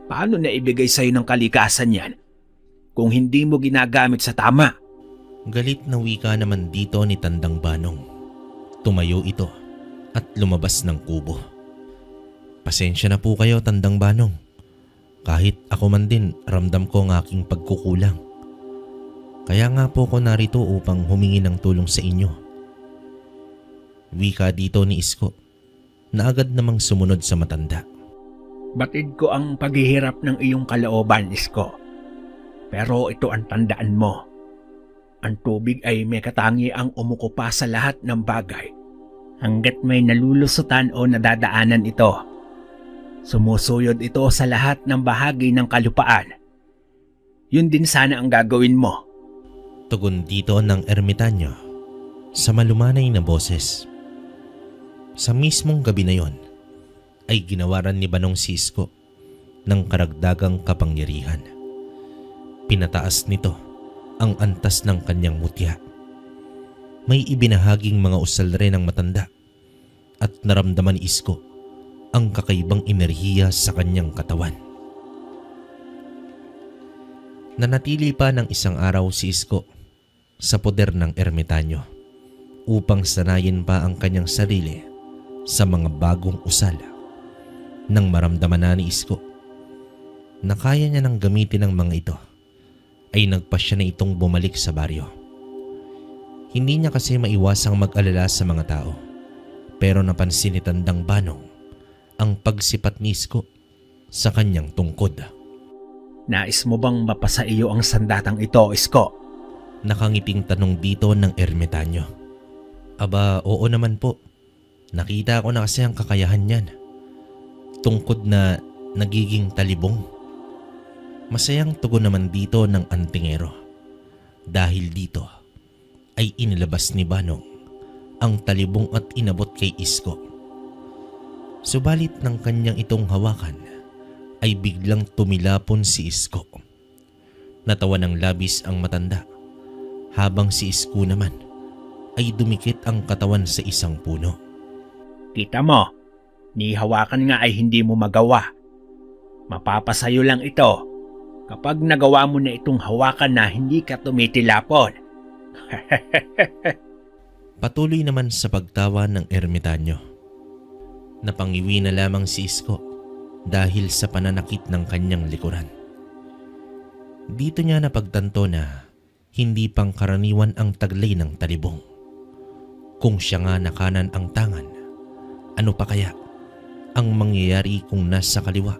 Paano na ibigay sa'yo ng kalikasan yan kung hindi mo ginagamit sa tama? Galit na wika naman dito ni Tandang Banong. Tumayo ito at lumabas ng kubo. Pasensya na po kayo, Tandang Banong. Kahit ako man din, ramdam ko ang aking pagkukulang. Kaya nga po ko narito upang humingi ng tulong sa inyo. Wika dito ni Isko na agad namang sumunod sa matanda. Batid ko ang paghihirap ng iyong kalooban, Isko. Pero ito ang tandaan mo. Ang tubig ay may katangiang umuko pa sa lahat ng bagay hanggat may nalulusutan o nadadaanan ito. Sumusuyod ito sa lahat ng bahagi ng kalupaan. Yun din sana ang gagawin mo. Tugon dito ng ermitanyo sa malumanay na boses. Sa mismong gabi na yon ay ginawaran ni Banong si Isko ng karagdagang kapangyarihan. Pinataas nito ang antas ng kanyang mutya. May ibinahaging mga usal rin ng matanda at naramdaman ni Isko ang kakaibang enerhiya sa kanyang katawan. Nanatili pa ng isang araw si Isko sa poder ng ermitanyo upang sanayin pa ang kanyang sarili sa mga bagong usal. Nang maramdaman na ni Isko na kaya niya nang gamitin ang mga ito, ay nagpasya na itong bumalik sa baryo. Hindi niya kasi maiwasang mag-alala sa mga tao, pero napansin ni Tandang Banong ang pagsipat ni Isko sa kanyang tungkod. Nais mo bang mapasa iyo ang sandatang ito, Isko? Nakangiting tanong dito ng ermitanyo. Aba, oo naman po. Nakita ko na kasi ang kakayahan niyan. Tungkod na nagiging talibong. Masayang tugon naman dito ng antingero. Dahil dito ay inilabas ni Banong ang talibong at inabot kay Isko. Subalit ng kanyang itong hawakan ay biglang tumilapon si Isko. Natawa ng labis ang matanda habang si Isko naman ay dumikit ang katawan sa isang puno. Kita mo, ni hawakan nga ay hindi mo magawa. Mapapasayo lang ito kapag nagawa mo na itong hawakan na hindi ka tumitilapon. Patuloy naman sa pagtawa ng ermitanyo. Napangiwi na lamang si Isko dahil sa pananakit ng kanyang likuran. Dito niya napagtanto na hindi pangkaraniwan ang taglay ng talibong. Kung siya nga na kanan ang tangan, ano pa kaya ang mangyayari kung nasa kaliwa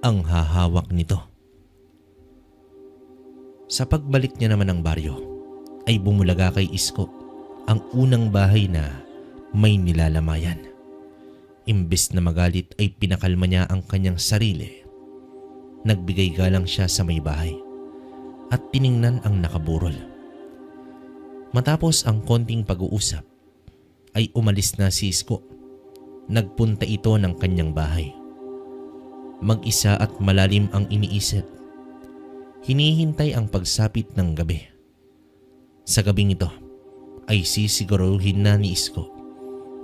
ang hahawak nito? Sa pagbalik niya naman ng baryo, ay bumulaga kay Isko ang unang bahay na may nilalamayan. Imbes na magalit ay pinakalma niya ang kanyang sarili. Nagbigay galang siya sa may bahay at tiningnan ang nakaburol. Matapos ang konting pag-uusap, ay umalis na si Isko. Nagpunta ito ng kanyang bahay. Mag-isa at malalim ang iniisip. Hinihintay ang pagsapit ng gabi. Sa gabing ito ay sisiguruhin na ni Isko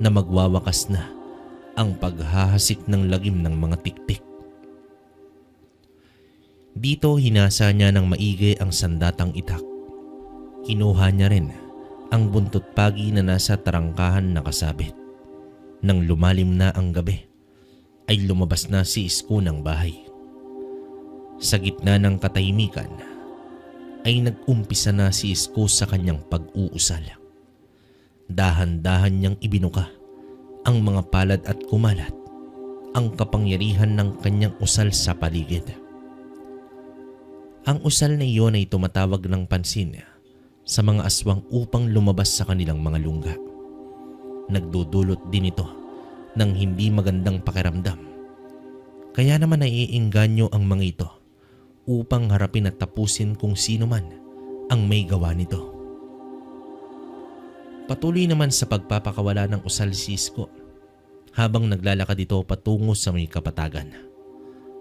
na magwawakas na ang paghahasik ng lagim ng mga tiktik. Dito hinasa niya ng maigi ang sandatang itak. Kinuha niya rin ang buntot pagi na nasa tarangkahan nakasabit. Nang lumalim na ang gabi, ay lumabas na si Isko ng bahay. Sa gitna ng katahimikan, ay nag-umpisa na si Isko sa kanyang pag-uusal. Dahan-dahan niyang ibinuka ang mga palad at kumalat ang kapangyarihan ng kanyang usal sa paligid. Ang usal na iyon ay tumatawag ng pansin sa mga aswang upang lumabas sa kanilang mga lungga. Nagdudulot din ito ng hindi magandang pakiramdam. Kaya naman naiengganyo ang mga ito upang harapin at tapusin kung sino man ang may gawa nito. Patuloy naman sa pagpapakawala ng usal si Isko habang naglalakad ito patungo sa may kapatagan.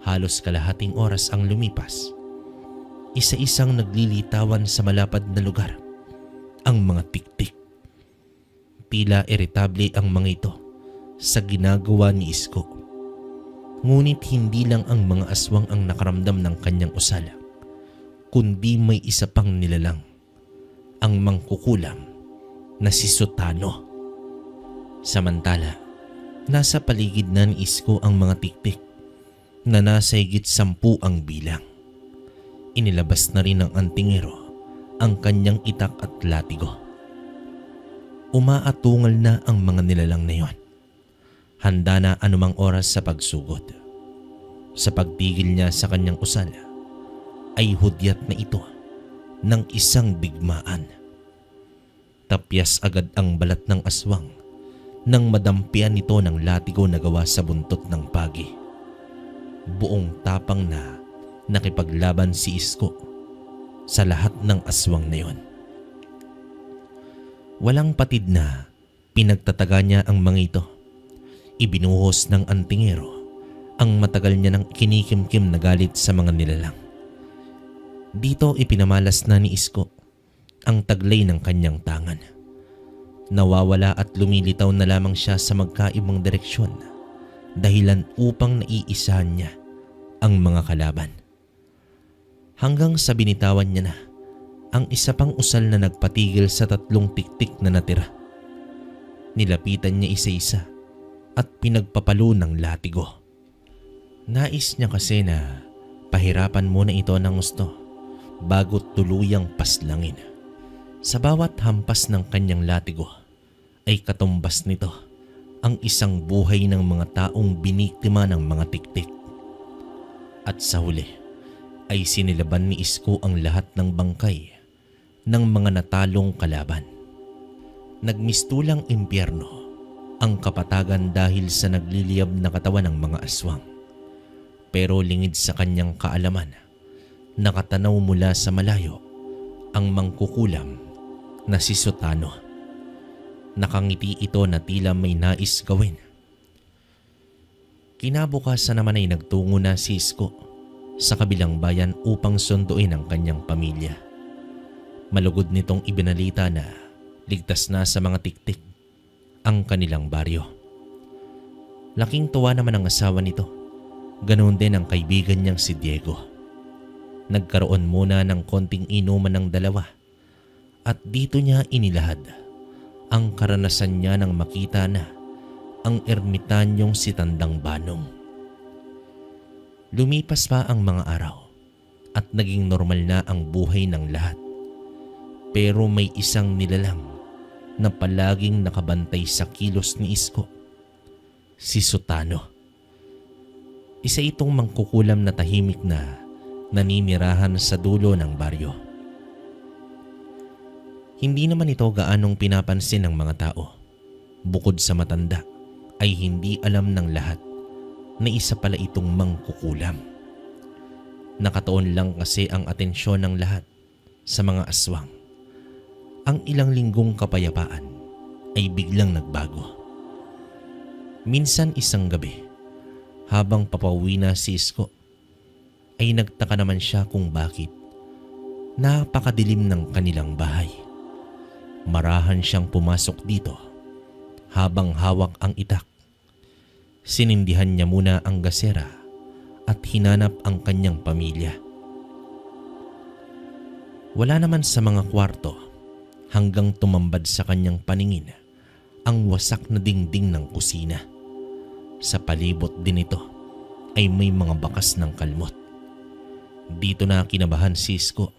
Halos kalahating oras ang lumipas. Isa-isang naglilitawan sa malapad na lugar ang mga tiktik. Tila iritable ang mga ito sa ginagawa ni Isko. Ngunit hindi lang ang mga aswang ang nakaramdam ng kanyang usal, kundi may isa pang nilalang, ang mangkukulam na si Sutano. Samantala, nasa paligid na ni Isko ang mga tiktik na nasa higit 10 ang bilang. Inilabas na rin ng antingero ang kanyang itak at latigo. Umaatungal na ang mga nilalang na iyon. Handa na anumang oras sa pagsugod. Sa pagtigil niya sa kanyang usal, ay hudyat na ito ng isang digmaan. Tapyas agad ang balat ng aswang nang madampian nito ng latigo na gawa sa buntot ng pagi. buong tapang na nakipaglaban si Isko sa lahat ng aswang na yon. Walang patid na pinagtataga niya ang mga ito. Ibinuhos ng antingero ang matagal niya nang kinikimkim na galit sa mga nilalang. Dito ipinamalas na ni Isko ang taglay ng kanyang tangan. Nawawala at lumilitaw na lamang siya sa magkaibang direksyon, dahilan upang naiisahan niya ang mga kalaban. Hanggang sa binitawan niya na ang isa pang usal na nagpatigil sa 3 tiktik na natira. Nilapitan niya isa-isa at pinagpapalo ng latigo. Nais niya kasi na pahirapan muna ito ng gusto bago tuluyang paslangin. Sa bawat hampas ng kanyang latigo ay katumbas nito ang isang buhay ng mga taong biniktima ng mga tiktik. At sa huli ay sinilaban ni Isko ang lahat ng bangkay ng mga natalong kalaban. Nagmistulang impyerno ang kapatagan dahil sa nagliliyab na katawan ng mga aswang. Pero lingid sa kanyang kaalaman, nakatanaw mula sa malayo ang mangkukulam na si Sutano. Nakangiti ito na tila may nais gawin. Kinabukasan naman ay nagtungo na si Isko sa kabilang bayan upang sunduin ang kanyang pamilya. Malugod nitong ibinalita na ligtas na sa mga tiktik ang kanilang baryo. Laking tuwa naman ang asawa nito. Ganoon din ang kaibigan niyang si Diego. Nagkaroon muna ng konting inuman ng dalawa at dito niya inilahad ang karanasan niya nang makita na ang ermitanyong si Tandang Banong. Lumipas pa ang mga araw at naging normal na ang buhay ng lahat. Pero may isang nilalang na palaging nakabantay sa kilos ni Isko, si Sutano. Isa itong mangkukulam na tahimik na naninirahan sa dulo ng baryo. Hindi naman ito gaanong pinapansin ng mga tao. Bukod sa matanda ay hindi alam ng lahat na isa pala itong mangkukulam. Nakatuon lang kasi ang atensyon ng lahat sa mga aswang. Ang ilang linggong kapayapaan ay biglang nagbago. Minsan isang gabi, habang papauwi na si Isko, ay nagtaka naman siya kung bakit napakadilim ng kanilang bahay. Marahan siyang pumasok dito habang hawak ang itak. Sinindihan niya muna ang gasera at hinanap ang kanyang pamilya. Wala naman sa mga kwarto hanggang tumambad sa kanyang paningin ang wasak na dingding ng kusina. Sa palibot din ito ay may mga bakas ng kalmot. Dito na kinabahan si Isko.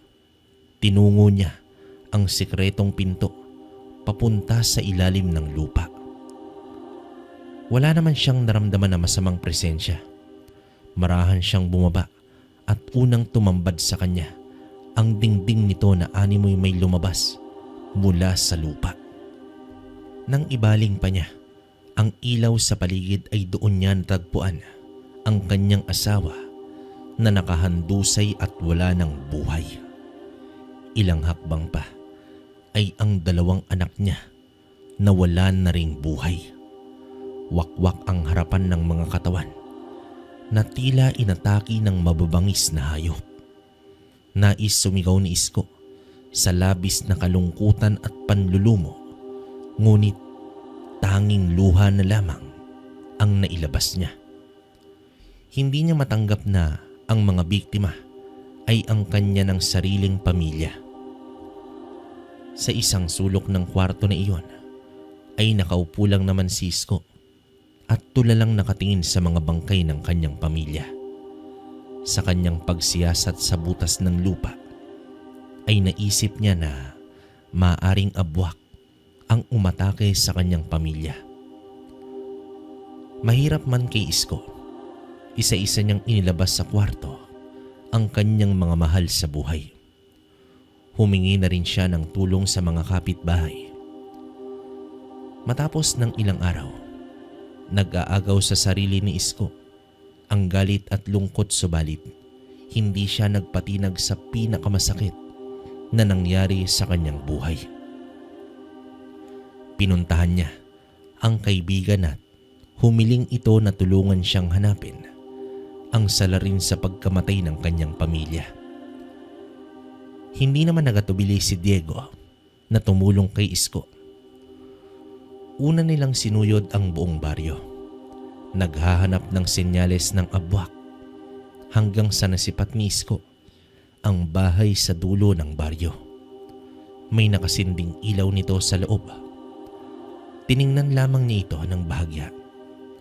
Tinungo niya ang sikretong pinto papunta sa ilalim ng lupa. Wala naman siyang naramdaman na masamang presensya. Marahan siyang bumaba at unang tumambad sa kanya ang dingding nito na animoy may lumabas mula sa lupa. Nang ibaling pa niya, ang ilaw sa paligid ay doon niya natagpuan ang kanyang asawa na nakahandusay at wala ng buhay. Ilang hakbang pa ay ang 2 anak niya na wala na ring buhay. Wakwak ang harapan ng mga katawan na tila inataki ng mababangis na hayop. Nais sumigaw ni Isko sa labis na kalungkutan at panlulumo, ngunit tanging luha na lamang ang nailabas niya. Hindi niya matanggap na ang mga biktima ay ang kanya ng sariling pamilya. Sa isang sulok ng kwarto na iyon ay nakaupo lang naman si Isko at tulalang nakatingin sa mga bangkay ng kanyang pamilya. Sa kanyang pagsiyasat sa butas ng lupa ay naisip niya na maaring abwak ang umatake sa kanyang pamilya. Mahirap man kay Isko, isa-isa niyang inilabas sa kwarto ang kanyang mga mahal sa buhay. Humingi na rin siya ng tulong sa mga kapitbahay. Matapos ng ilang araw, nag-aagaw sa sarili ni Isko ang galit at lungkot, subalit hindi siya nagpatinag sa pinakamasakit na nangyari sa kanyang buhay. Pinuntahan niya ang kaibigan at humiling ito na tulungan siyang hanapin ang salarin sa pagkamatay ng kanyang pamilya. Hindi naman nagatubili si Diego na tumulong kay Isko. Una nilang sinuyod ang buong baryo. Naghahanap ng senyales ng abwak hanggang sa nasipat ni Isko ang bahay sa dulo ng baryo. May nakasinding ilaw nito sa loob. Tiningnan lamang niya ito ng bahagya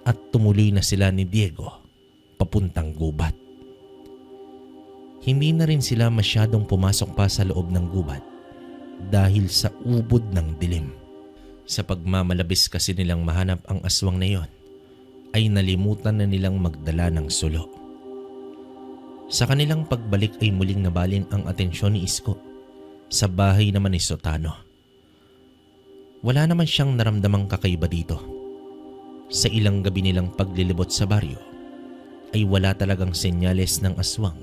at tumuloy na sila ni Diego papuntang gubat. Hindi na rin sila masyadong pumasok pa sa loob ng gubat dahil sa ubod ng dilim. Sa pagmamalabis kasi nilang mahanap ang aswang na yon, ay nalimutan na nilang magdala ng sulo. Sa kanilang pagbalik ay muling nabaling ang atensyon ni Isko sa bahay naman ni Sotano. Wala naman siyang naramdamang kakaiba dito. Sa ilang gabi nilang paglilibot sa baryo ay wala talagang senyales ng aswang.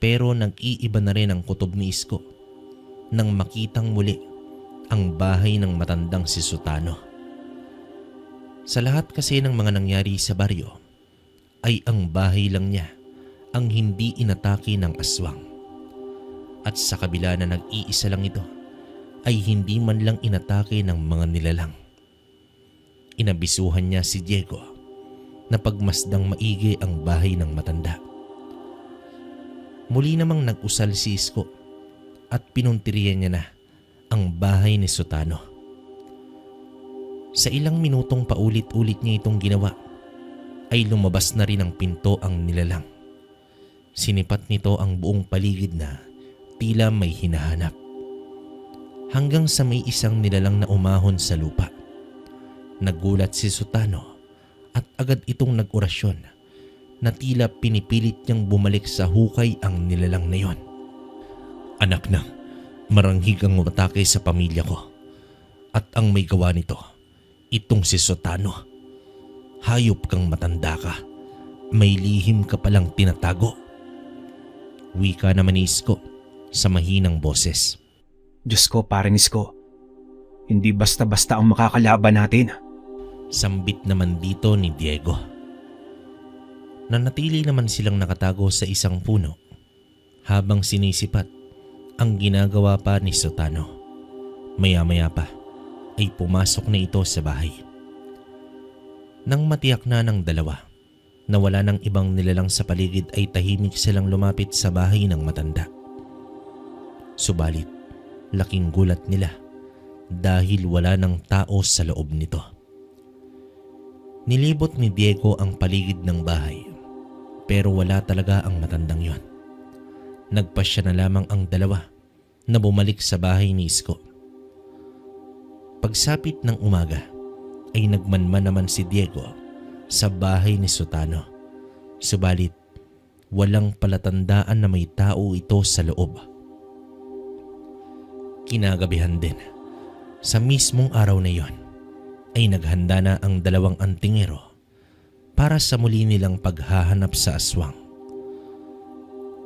Pero nag-iiba na rin ang kutob ni Isko nang makitang muli ang bahay ng matandang si Sotano. Sa lahat kasi ng mga nangyari sa baryo ay ang bahay lang niya ang hindi inatake ng aswang. At sa kabila na nag-iisa lang ito ay hindi man lang inatake ng mga nilalang. Inabisuhan niya si Diego na pagmasdang maigi ang bahay ng matanda. Muli namang nag-usal si Isko at pinuntiriyan niya na ang bahay ni Sotano. Sa ilang minutong paulit-ulit niya itong ginawa ay lumabas na rin ang pinto ang nilalang. Sinipat nito ang buong paligid na tila may hinahanap. Hanggang sa may isang nilalang na umahon sa lupa. Nagulat si Sotano at agad itong nag-orasyon na tila pinipilit niyang bumalik sa hukay ang nilalang na yon. Anak na, maranghig ang umatake sa pamilya ko at ang may gawa nito, itong si Sotano. Hayop kang matanda ka, may lihim ka palang tinatago. Wika naman ni Isko sa mahinang boses. Diyos ko, paring Isko. Hindi basta-basta ang makakalaban natin. Sambit naman dito ni Diego. Nanatili naman silang nakatago sa isang puno habang sinisipat ang ginagawa pa ni Sotano. Maya-maya pa ay pumasok na ito sa bahay. Nang matiyak na ng dalawa na wala ng ibang nilalang sa paligid ay tahimik silang lumapit sa bahay ng matanda. Subalit, laking gulat nila dahil wala ng tao sa loob nito. Nilibot ni Diego ang paligid ng bahay pero wala talaga ang matandang yon. Nagpasya na lamang ang dalawa na bumalik sa bahay ni Isko. Pagsapit ng umaga ay nagmanman naman si Diego sa bahay ni Sotano. Subalit, walang palatandaan na may tao ito sa loob. Kinagabihan din, sa mismong araw na yon, ay naghanda na ang dalawang antingero para sa muli nilang paghahanap sa aswang.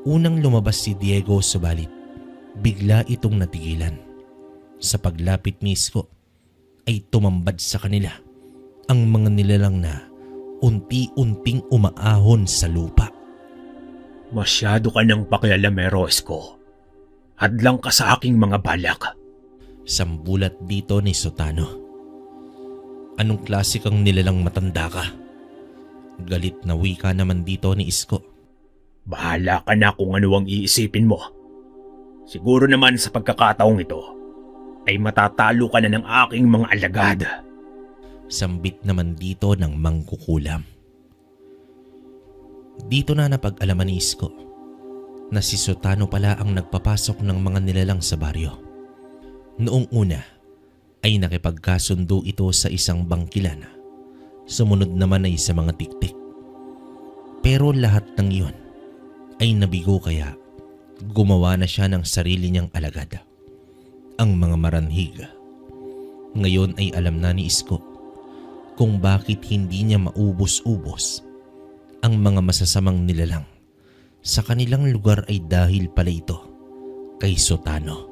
Unang lumabas si Diego, subalit bigla itong natigilan. Sa paglapit ni Isko ay tumambad sa kanila ang mga nilalang na unti-unting umaahon sa lupa. Masyado ka ng pakialamero, Isko. Hadlang ka sa aking mga balak. Sambulat dito ni Sotano. Anong klase kang nilalang matanda ka? Galit na wika naman dito ni Isko. Bahala ka na kung ano ang iisipin mo. Siguro naman sa pagkakataong ito ay matatalo ka na ng aking mga alagad. Sambit naman dito ng mangkukulam. Dito na napag-alaman ni Isko na si Sotano pala ang nagpapasok ng mga nilalang sa baryo. Noong una ay nakipagkasundo ito sa isang bangkilan. Sumunod naman ay sa mga tiktik. Pero lahat ng iyon ay nabigo kaya gumawa na siya ng sarili niyang alagad, ang mga maranhig. Ngayon ay alam na ni Isko kung bakit hindi niya maubos-ubos ang mga masasamang nilalang sa kanilang lugar ay dahil pala ito kay Sotano.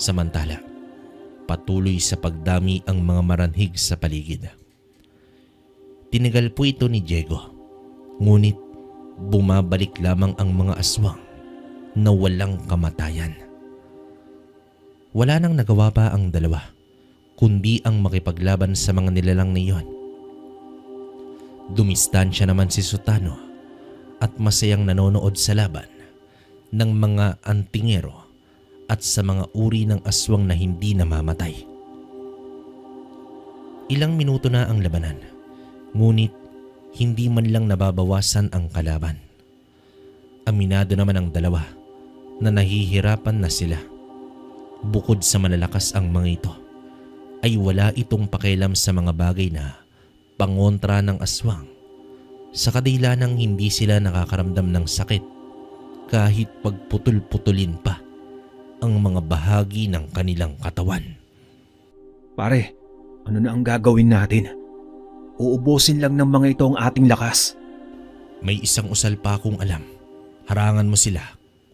Samantala, patuloy sa pagdami ang mga maranhig sa paligid. Tinigal po ito ni Diego, ngunit bumabalik lamang ang mga aswang na walang kamatayan. Wala nang nagawa pa ang dalawa, kundi ang makipaglaban sa mga nilalang na iyon. Dumistansya naman si Sotano at masayang nanonood sa laban ng mga antingero at sa mga uri ng aswang na hindi namamatay. Ilang minuto na ang labanan, ngunit hindi man lang nababawasan ang kalaban. Aminado naman ang dalawa na nahihirapan na sila. Bukod sa malalakas ang mga ito, ay wala itong pakialam sa mga bagay na pangontra ng aswang, sa kadila ng hindi sila nakakaramdam ng sakit kahit pagputol-putulin pa ang mga bahagi ng kanilang katawan. Pare, ano na ang gagawin natin? Uubusin lang ng mga ito ang ating lakas. May isang usal pa akong alam. Harangan mo sila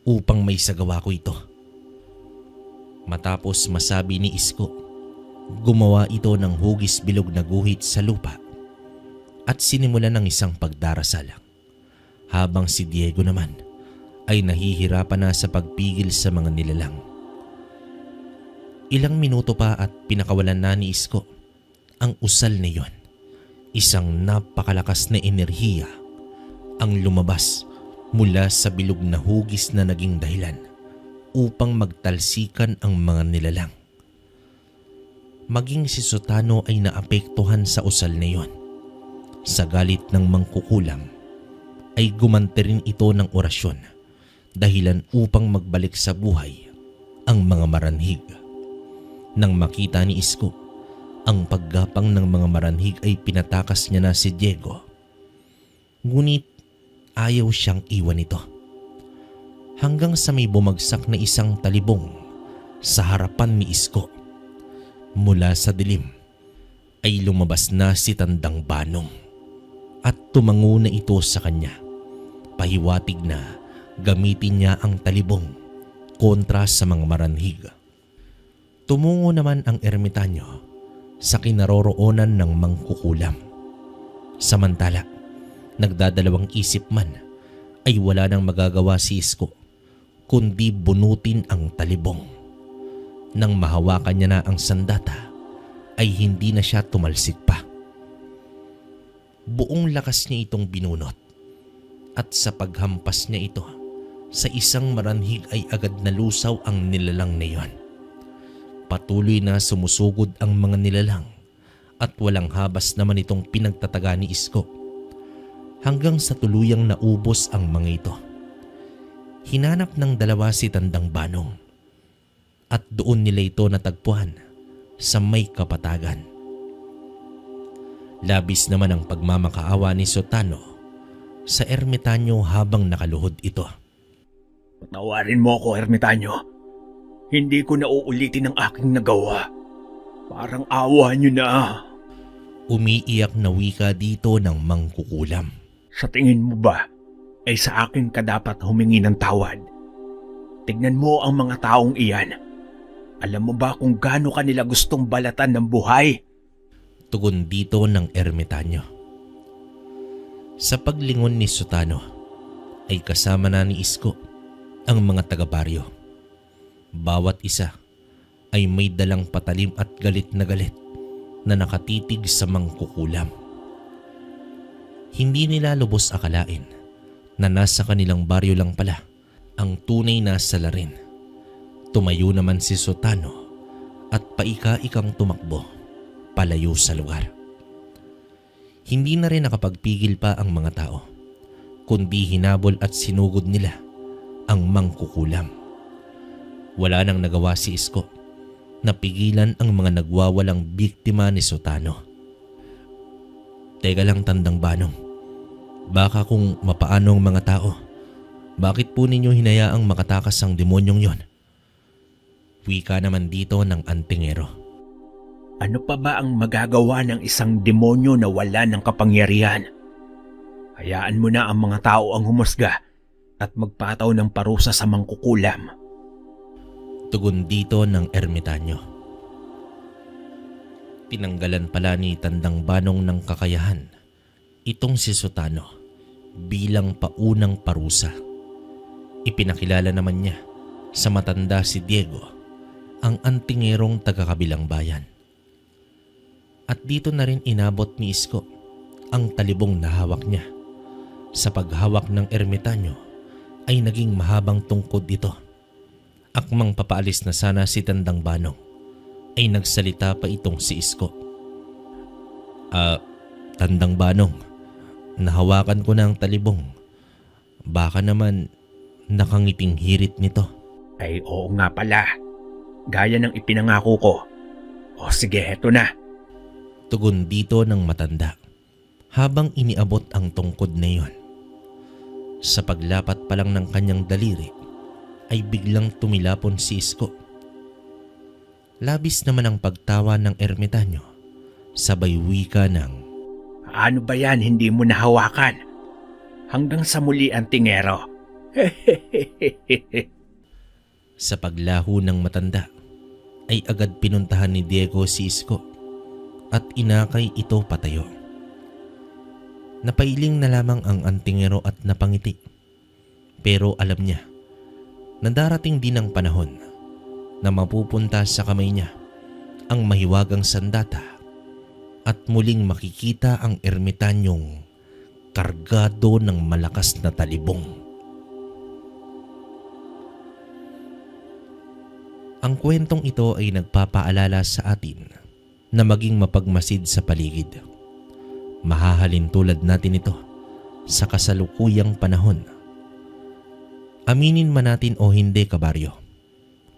upang may sagawa ko ito. Matapos masabi ni Isko, gumawa ito ng hugis bilog na guhit sa lupa at sinimulan ng isang pagdarasal, habang si Diego naman ay nahihirapan na sa pagpigil sa mga nilalang. Ilang minuto pa at pinakawalan na ni Isko ang usal na iyon. Isang napakalakas na enerhiya ang lumabas mula sa bilog na hugis na naging dahilan upang magtalsikan ang mga nilalang. Maging si Sotano ay naapektuhan sa usal na iyon. Sa galit ng mangkukulam ay gumanti rin ito ng orasyon, dahilan upang magbalik sa buhay ang mga maranhig. Nang makita ni Isko ang paggapang ng mga maranhig ay pinatakas niya na si Diego. Ngunit ayaw siyang iwan ito. Hanggang sa may bumagsak na isang talibong sa harapan ni Isko. Mula sa dilim ay lumabas na si Tandang Banong at tumango na ito sa kanya. Pahiwatig na gamitin niya ang talibong kontra sa mga maranhig. Tumungo naman ang ermitanyo sa kinaroroonan ng mangkukulam. Samantala, nagdadalawang isip man ay wala nang magagawa si Isko kundi bunutin ang talibong. Nang mahawakan niya na ang sandata ay hindi na siya tumalsik pa. Buong lakas niya itong binunot at sa paghampas niya ito sa isang maranhig ay agad nalusaw ang nilalang na iyon. Patuloy na sumusugod ang mga nilalang at walang habas naman itong pinagtataga ni Isko hanggang sa tuluyang naubos ang mga ito. Hinanap ng dalawa si Tandang Banong at doon nila ito natagpuan sa may kapatagan. Labis naman ang pagmamakaawa ni Sotano sa ermitanyo habang nakaluhod ito. Patawarin mo ako, ermitanyo. Hindi ko na uulitin ang aking nagawa. Parang awa niyo na. Umiiyak na wika dito ng mangkukulam. Sa tingin mo ba ay sa akin ka dapat humingi ng tawad? Tignan mo ang mga taong iyan. Alam mo ba kung gaano kanila gustong balatan ng buhay? Tugon dito ng ermitanyo. Sa paglingon ni Sotano ay kasama na ni Isko ang mga taga-baryo. Bawat isa ay may dalang patalim at galit na nakatitig sa mangkukulam. Hindi nila lubos akalain na nasa kanilang baryo lang pala ang tunay na salarin. Tumayo naman si Sotano at paika-ikang tumakbo palayo sa lugar. Hindi na rin nakapagpigil pa ang mga tao, kundi hinabol at sinugod nila ang mangkukulam. Wala nang nagawa si Isko na pigilan ang mga nagwawalang biktima ni Sotano. Teka lang, Tandang Banong, baka kung mapaano ang mga tao, bakit po ninyo hinayaang makatakas ang demonyong yon? Wika naman dito ng antingero. Ano pa ba ang magagawa ng isang demonyo na wala ng kapangyarihan? Hayaan mo na ang mga tao ang humusga at magpataw ng parusa sa mangkukulam. Tugon dito ng ermitanyo. Tinanggalan pala ni Tandang Banong ng kakayahan itong si Sutano bilang paunang parusa. Ipinakilala naman niya sa matanda si Diego, ang antingerong taga-kabilang bayan. At dito na rin inabot ni Isko ang talibong na hawak niya. Sa paghawak ng ermitanyo ay naging mahabang tungkod ito. Akmang papaalis na sana si Tandang Banong ay nagsalita pa itong si Isko. Tandang Banong, nahawakan ko na ang talibong. Baka naman nakangiting hirit nito. Ay oo nga pala. Gaya ng ipinangako ko. O sige, heto na. Tugon dito ng matanda habang iniabot ang tungkod na iyon. Sa paglapat pa lang ng kanyang daliri ay biglang tumilapon si Isko. Labis naman ang pagtawa ng ermitanyo, sabay wika ng, Ano ba yan hindi mo nahawakan? Hanggang sa muli ang tingero. Sa paglaho ng matanda ay agad pinuntahan ni Diego si Isko at inakay ito patayo. Napailing na lamang ang antingero at napangiti. Pero alam niya na darating din ang panahon na mapupunta sa kamay niya ang mahiwagang sandata at muling makikita ang ermitanyong kargado ng malakas na talibong. Ang kwentong ito ay nagpapaalala sa atin na maging mapagmasid sa paligid. Mahahalin tulad natin ito sa kasalukuyang panahon. Aminin man natin o hindi, kabaryo,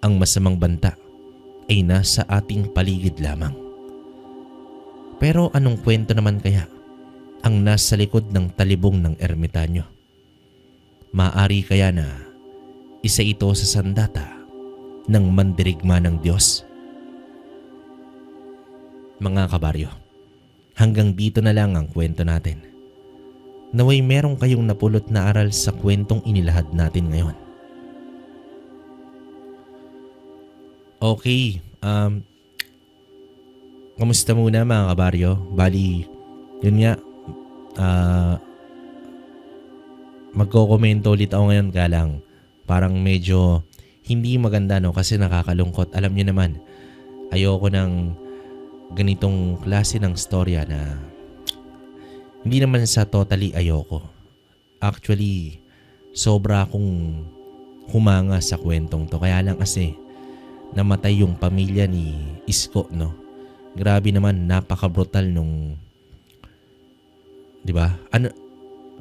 ang masamang banta ay nasa ating paligid lamang. Pero anong kwento naman kaya ang nasa likod ng talibong ng ermitanyo? Maaari kaya na isa ito sa sandata ng mandirigma ng Diyos? Mga kabaryo, hanggang dito na lang ang kwento natin. Naway merong kayong napulot na aral sa kwentong inilahad natin ngayon. Okay, kamusta muna mga kabaryo? Bali, yun nga, magko-komento ulit ako ngayon kalang parang medyo hindi maganda, no, kasi nakakalungkot. Alam niyo naman, ayoko ng ganitong klase ng storya na hindi naman sa totally ayoko. Actually, sobra akong humanga sa kwentong to. Kaya lang kasi namatay yung pamilya ni Isko, no? Grabe naman, napaka-brutal nung, di ba?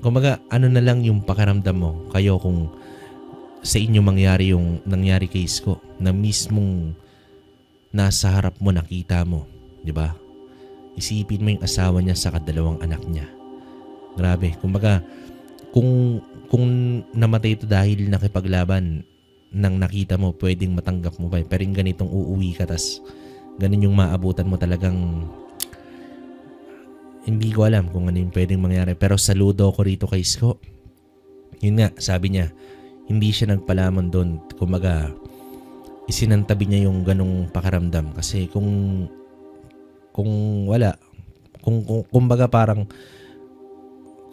Kumbaga, ano na lang yung pakiramdam mo kayo kung sa inyo mangyari yung nangyari kay Isko, na mismong nasa harap mo, nakita mo, di ba? Isipin mo yung asawa niya sa kadalawang anak niya. Grabe. Kumbaga, kung namatay ito dahil nakipaglaban nang nakita mo, pwedeng matanggap mo pa. Pero yung ganitong uuwi ka, tas ganun yung maabutan mo, talagang hindi ko alam kung ano yung pwedeng mangyari. Pero saludo ko rito kay Isko. Yun nga, sabi niya, hindi siya nagpalamon doon. Kumbaga, isinantabi niya yung ganong pakaramdam. Kasi kung wala, kumbaga parang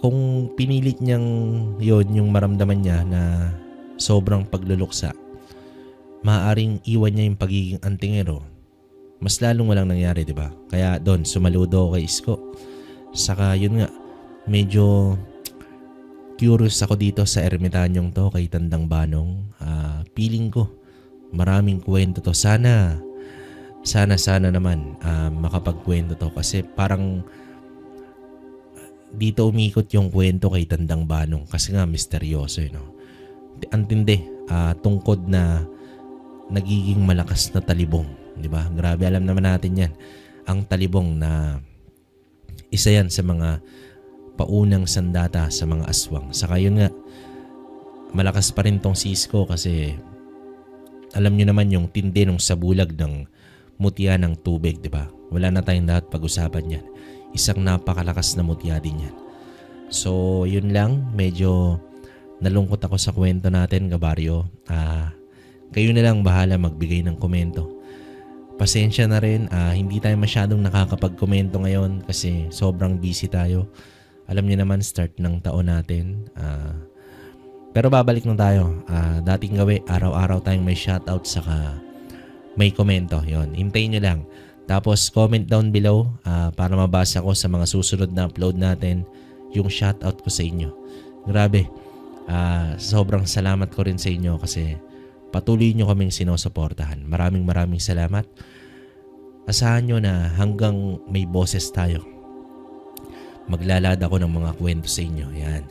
kung pinilit niyang yon yung maramdaman niya na sobrang pagluluksa, maaaring iwan niya yung pagiging antingero. Mas lalong walang nangyari, di ba? Kaya doon, sumaludo kay Isko. Saka yun nga, medyo curious ako dito sa ermitanyong to, kay Tandang Banong. Feeling ko maraming kwento to. Sana naman makapagkwento to, kasi parang dito umikot yung kwento kay Tandang Banong kasi nga misteryoso, no? Antindi, tungkod na nagiging malakas na talibong, di ba? Grabe, alam naman natin yan. Ang talibong na isa yan sa mga paunang sandata sa mga aswang. Saka yun nga, malakas pa rin tong si Isko kasi alam nyo naman yung tindi ng sabulag ng mutya ng tubig, di ba? Wala na tayong lahat pag-usapan yan. Isang napakalakas na mutya din yan. So, yun lang. Medyo nalungkot ako sa kwento natin, kabaryo. Kayo na lang bahala magbigay ng komento. Pasensya na rin, hindi tayo masyadong nakakapag-komento ngayon kasi sobrang busy tayo. Alam niyo naman, start ng taon natin. Pero babalik na tayo. Dating gawi, araw-araw tayong may shoutout saka may komento. Yon, hintayin nyo lang. Tapos comment down below para mabasa ko sa mga susunod na upload natin yung shoutout ko sa inyo. Grabe. Sobrang salamat ko rin sa inyo kasi patuloy nyo kaming sinusuportahan. Maraming salamat. Asahan nyo na hanggang may boses tayo, maglalad ako ng mga kwento sa inyo. Yan.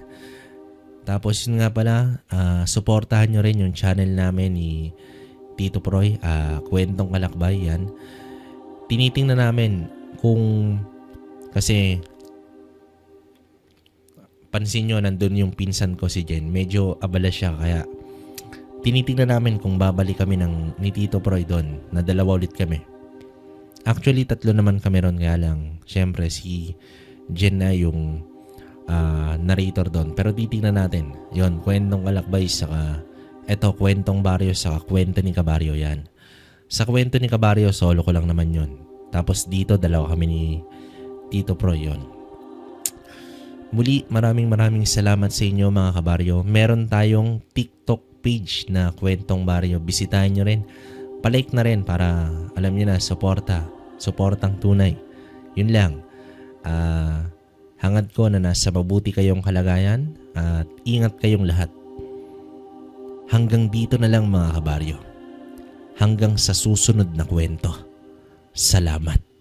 Tapos yun nga pala, suportahan nyo rin yung channel namin ni Tito Proy, Kwentong Kalakbay. Yan. Tinitingnan namin kung, kasi pansin nyo, nandun yung pinsan ko si Jen. Medyo abala siya, kaya tinitingnan namin kung babalik kami ni Tito Proy doon. Na dalawa ulit kami. Actually, 3 naman kami ron, kaya lang syempre si Jen na yung narrator doon. Pero titingnan natin. Yon, Kwentong Kalakbay, saka eto, Kwentong Baryo, saka Kwento ni Kabaryo. Yan. Sa Kwento ni Kabaryo, solo ko lang naman yon. Tapos dito, dalawa kami ni Tito Proy. Yon. Muli, maraming salamat sa inyo mga kabaryo. Meron tayong TikTok page na Kwentong Baryo. Bisitahin nyo rin. Palike na rin para alam nyo na, suportang tunay. Yun lang. Hangad ko na nasa mabuti kayong kalagayan at ingat kayong lahat. Hanggang dito na lang mga kabaryo. Hanggang sa susunod na kwento. Salamat.